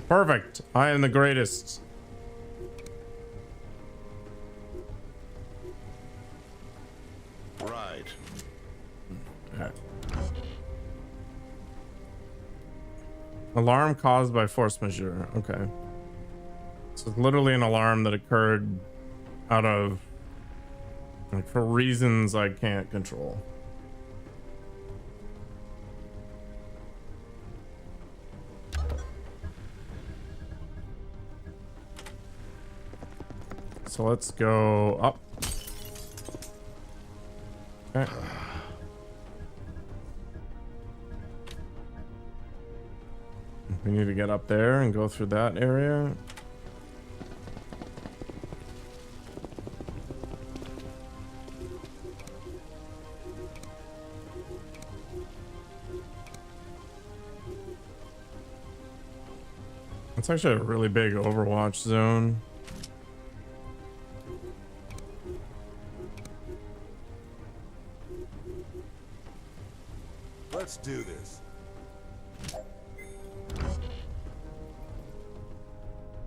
Perfect. I am the greatest. Right. Okay. Alarm caused by force majeure. Okay. So it's literally an alarm that occurred out of, like, for reasons I can't control. So let's go up. Okay. We need to get up there and go through that area. It's actually a really big Overwatch zone. Let's do this.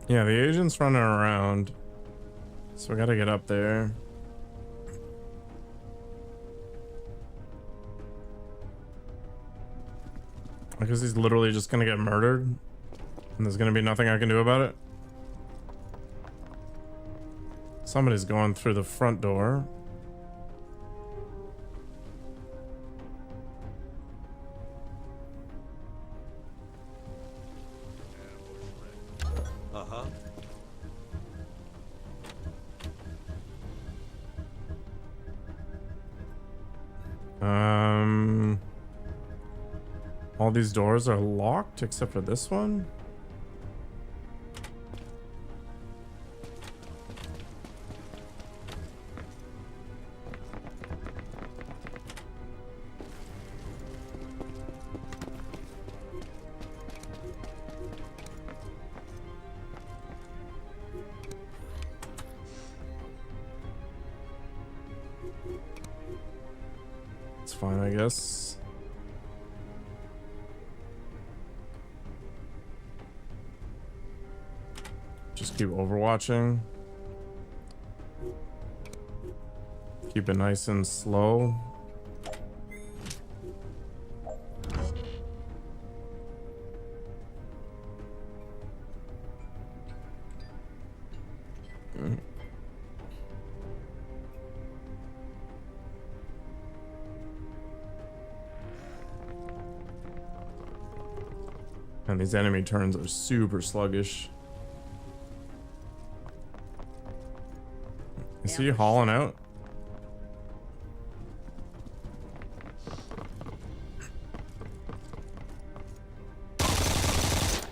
Yeah, the agent's running around, so we gotta get up there. Because he's literally just gonna get murdered, and there's gonna be nothing I can do about it. Somebody's going through the front door. All these doors are locked except for this one. It's fine, I guess. Just keep overwatching. Keep it nice and slow. And these enemy turns are super sluggish. Is he hauling out?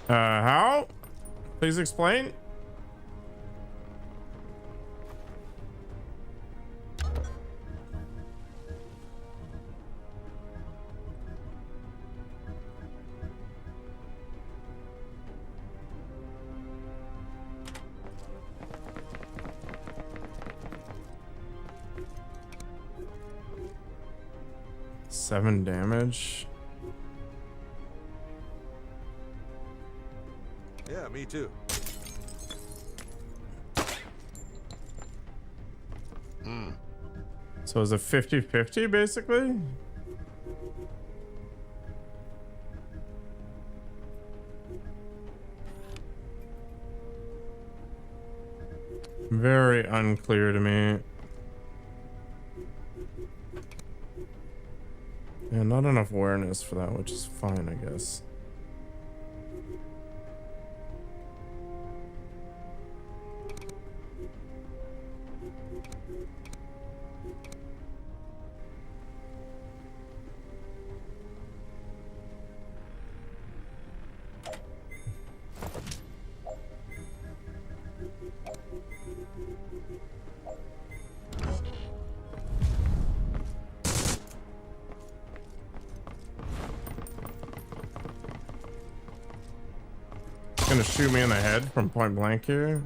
How? Please explain. Seven damage. Yeah, me too. So is it 50-50 basically? Very unclear to me. Yeah, not enough awareness for that, which is fine, I guess. gonna shoot me in the head from point blank here.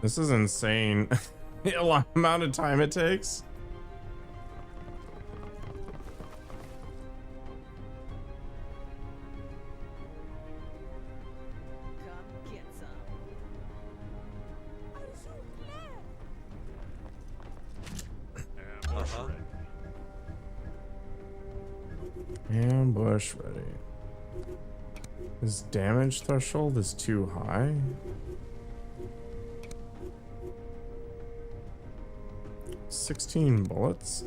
This is insane. The amount of time it takes. Ambush ready. His damage threshold is too high. $16 bullets.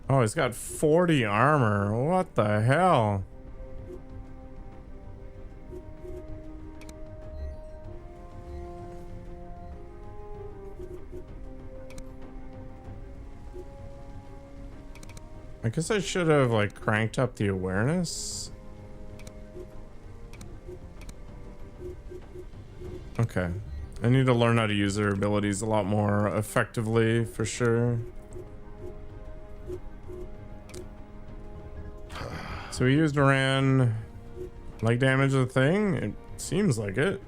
Oh, he's got 40 armor. What the hell? I guess I should have like cranked up the awareness. Okay. I need to learn how to use their abilities a lot more effectively for sure. So he used around like damage of the thing. It seems like it.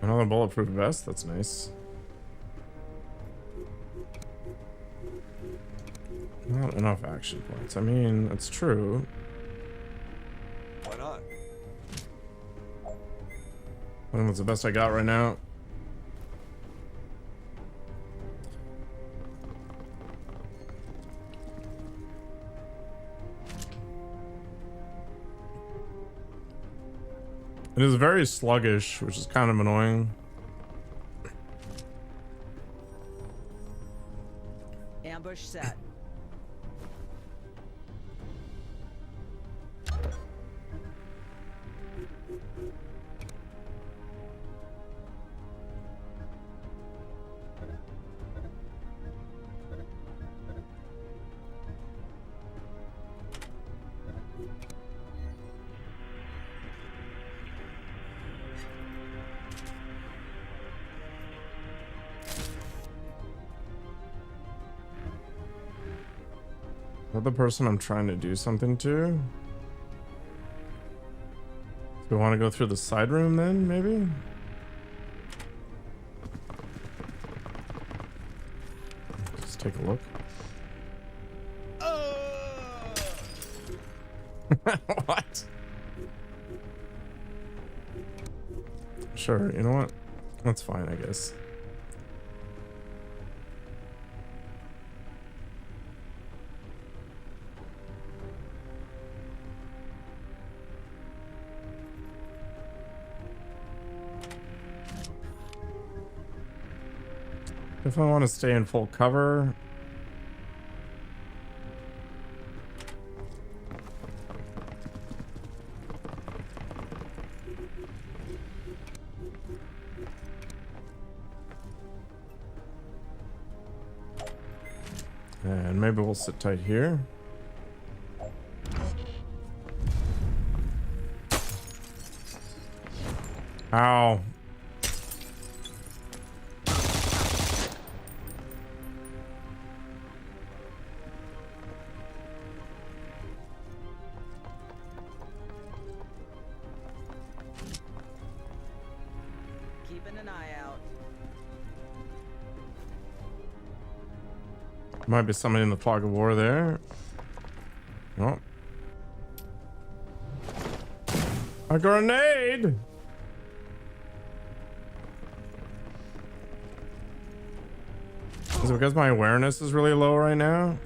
Another bulletproof vest, that's nice. Not enough action points. I mean, that's true. Why not? I think that's the best I got right now. It is very sluggish, which is kind of annoying. Ambush set. Is that the person I'm trying to do something to? Do we want to go through the side room then, maybe? Just take a look. What? Sure, you know what? That's fine, I guess. If I want to stay in full cover. And maybe we'll sit tight here. Ow. Might be somebody in the fog of war there. Oh. A grenade! Is it because my awareness is really low right now?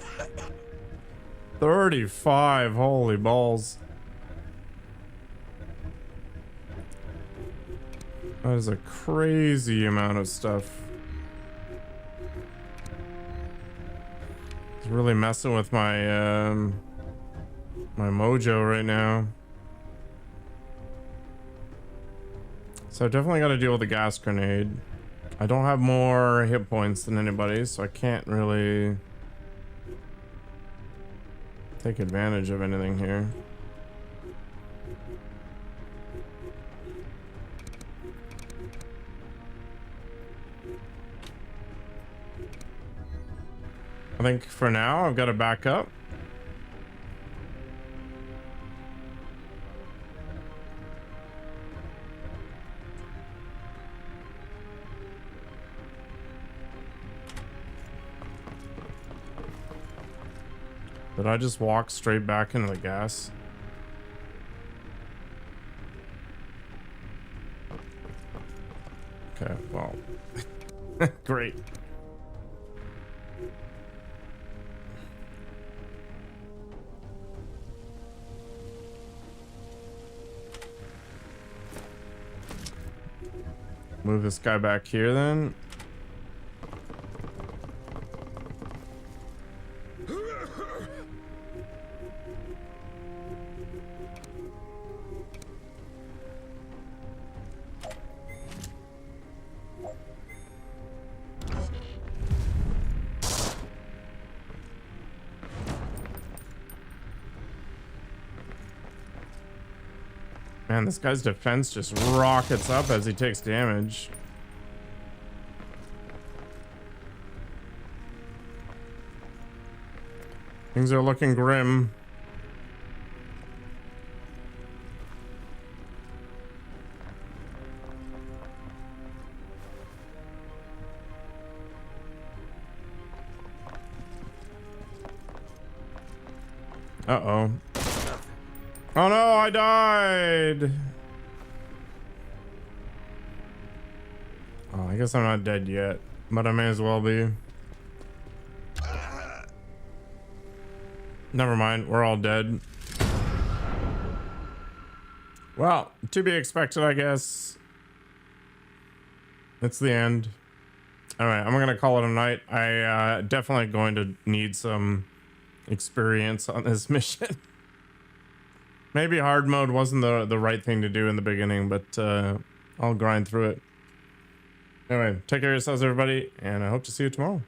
35, holy balls. That is a crazy amount of stuff. It's really messing with my my mojo right now. So I definitely got to deal with the gas grenade. I don't have more hit points than anybody, so I can't really take advantage of anything here. I think for now I've got to back up. Did I just walk straight back into the gas? Okay, well, great. Move this guy back here then. Man, this guy's defense just rockets up as he takes damage. Things are looking grim. Uh-oh. Oh no, I died. Oh, I guess I'm not dead yet, but I may as well be. Never mind, we're all dead. Well, to be expected, I guess. It's the end. All right, I'm gonna call it a night. I definitely going to need some experience on this mission. Maybe hard mode wasn't the right thing to do in the beginning, but I'll grind through it. Anyway, take care of yourselves, everybody, and I hope to see you tomorrow.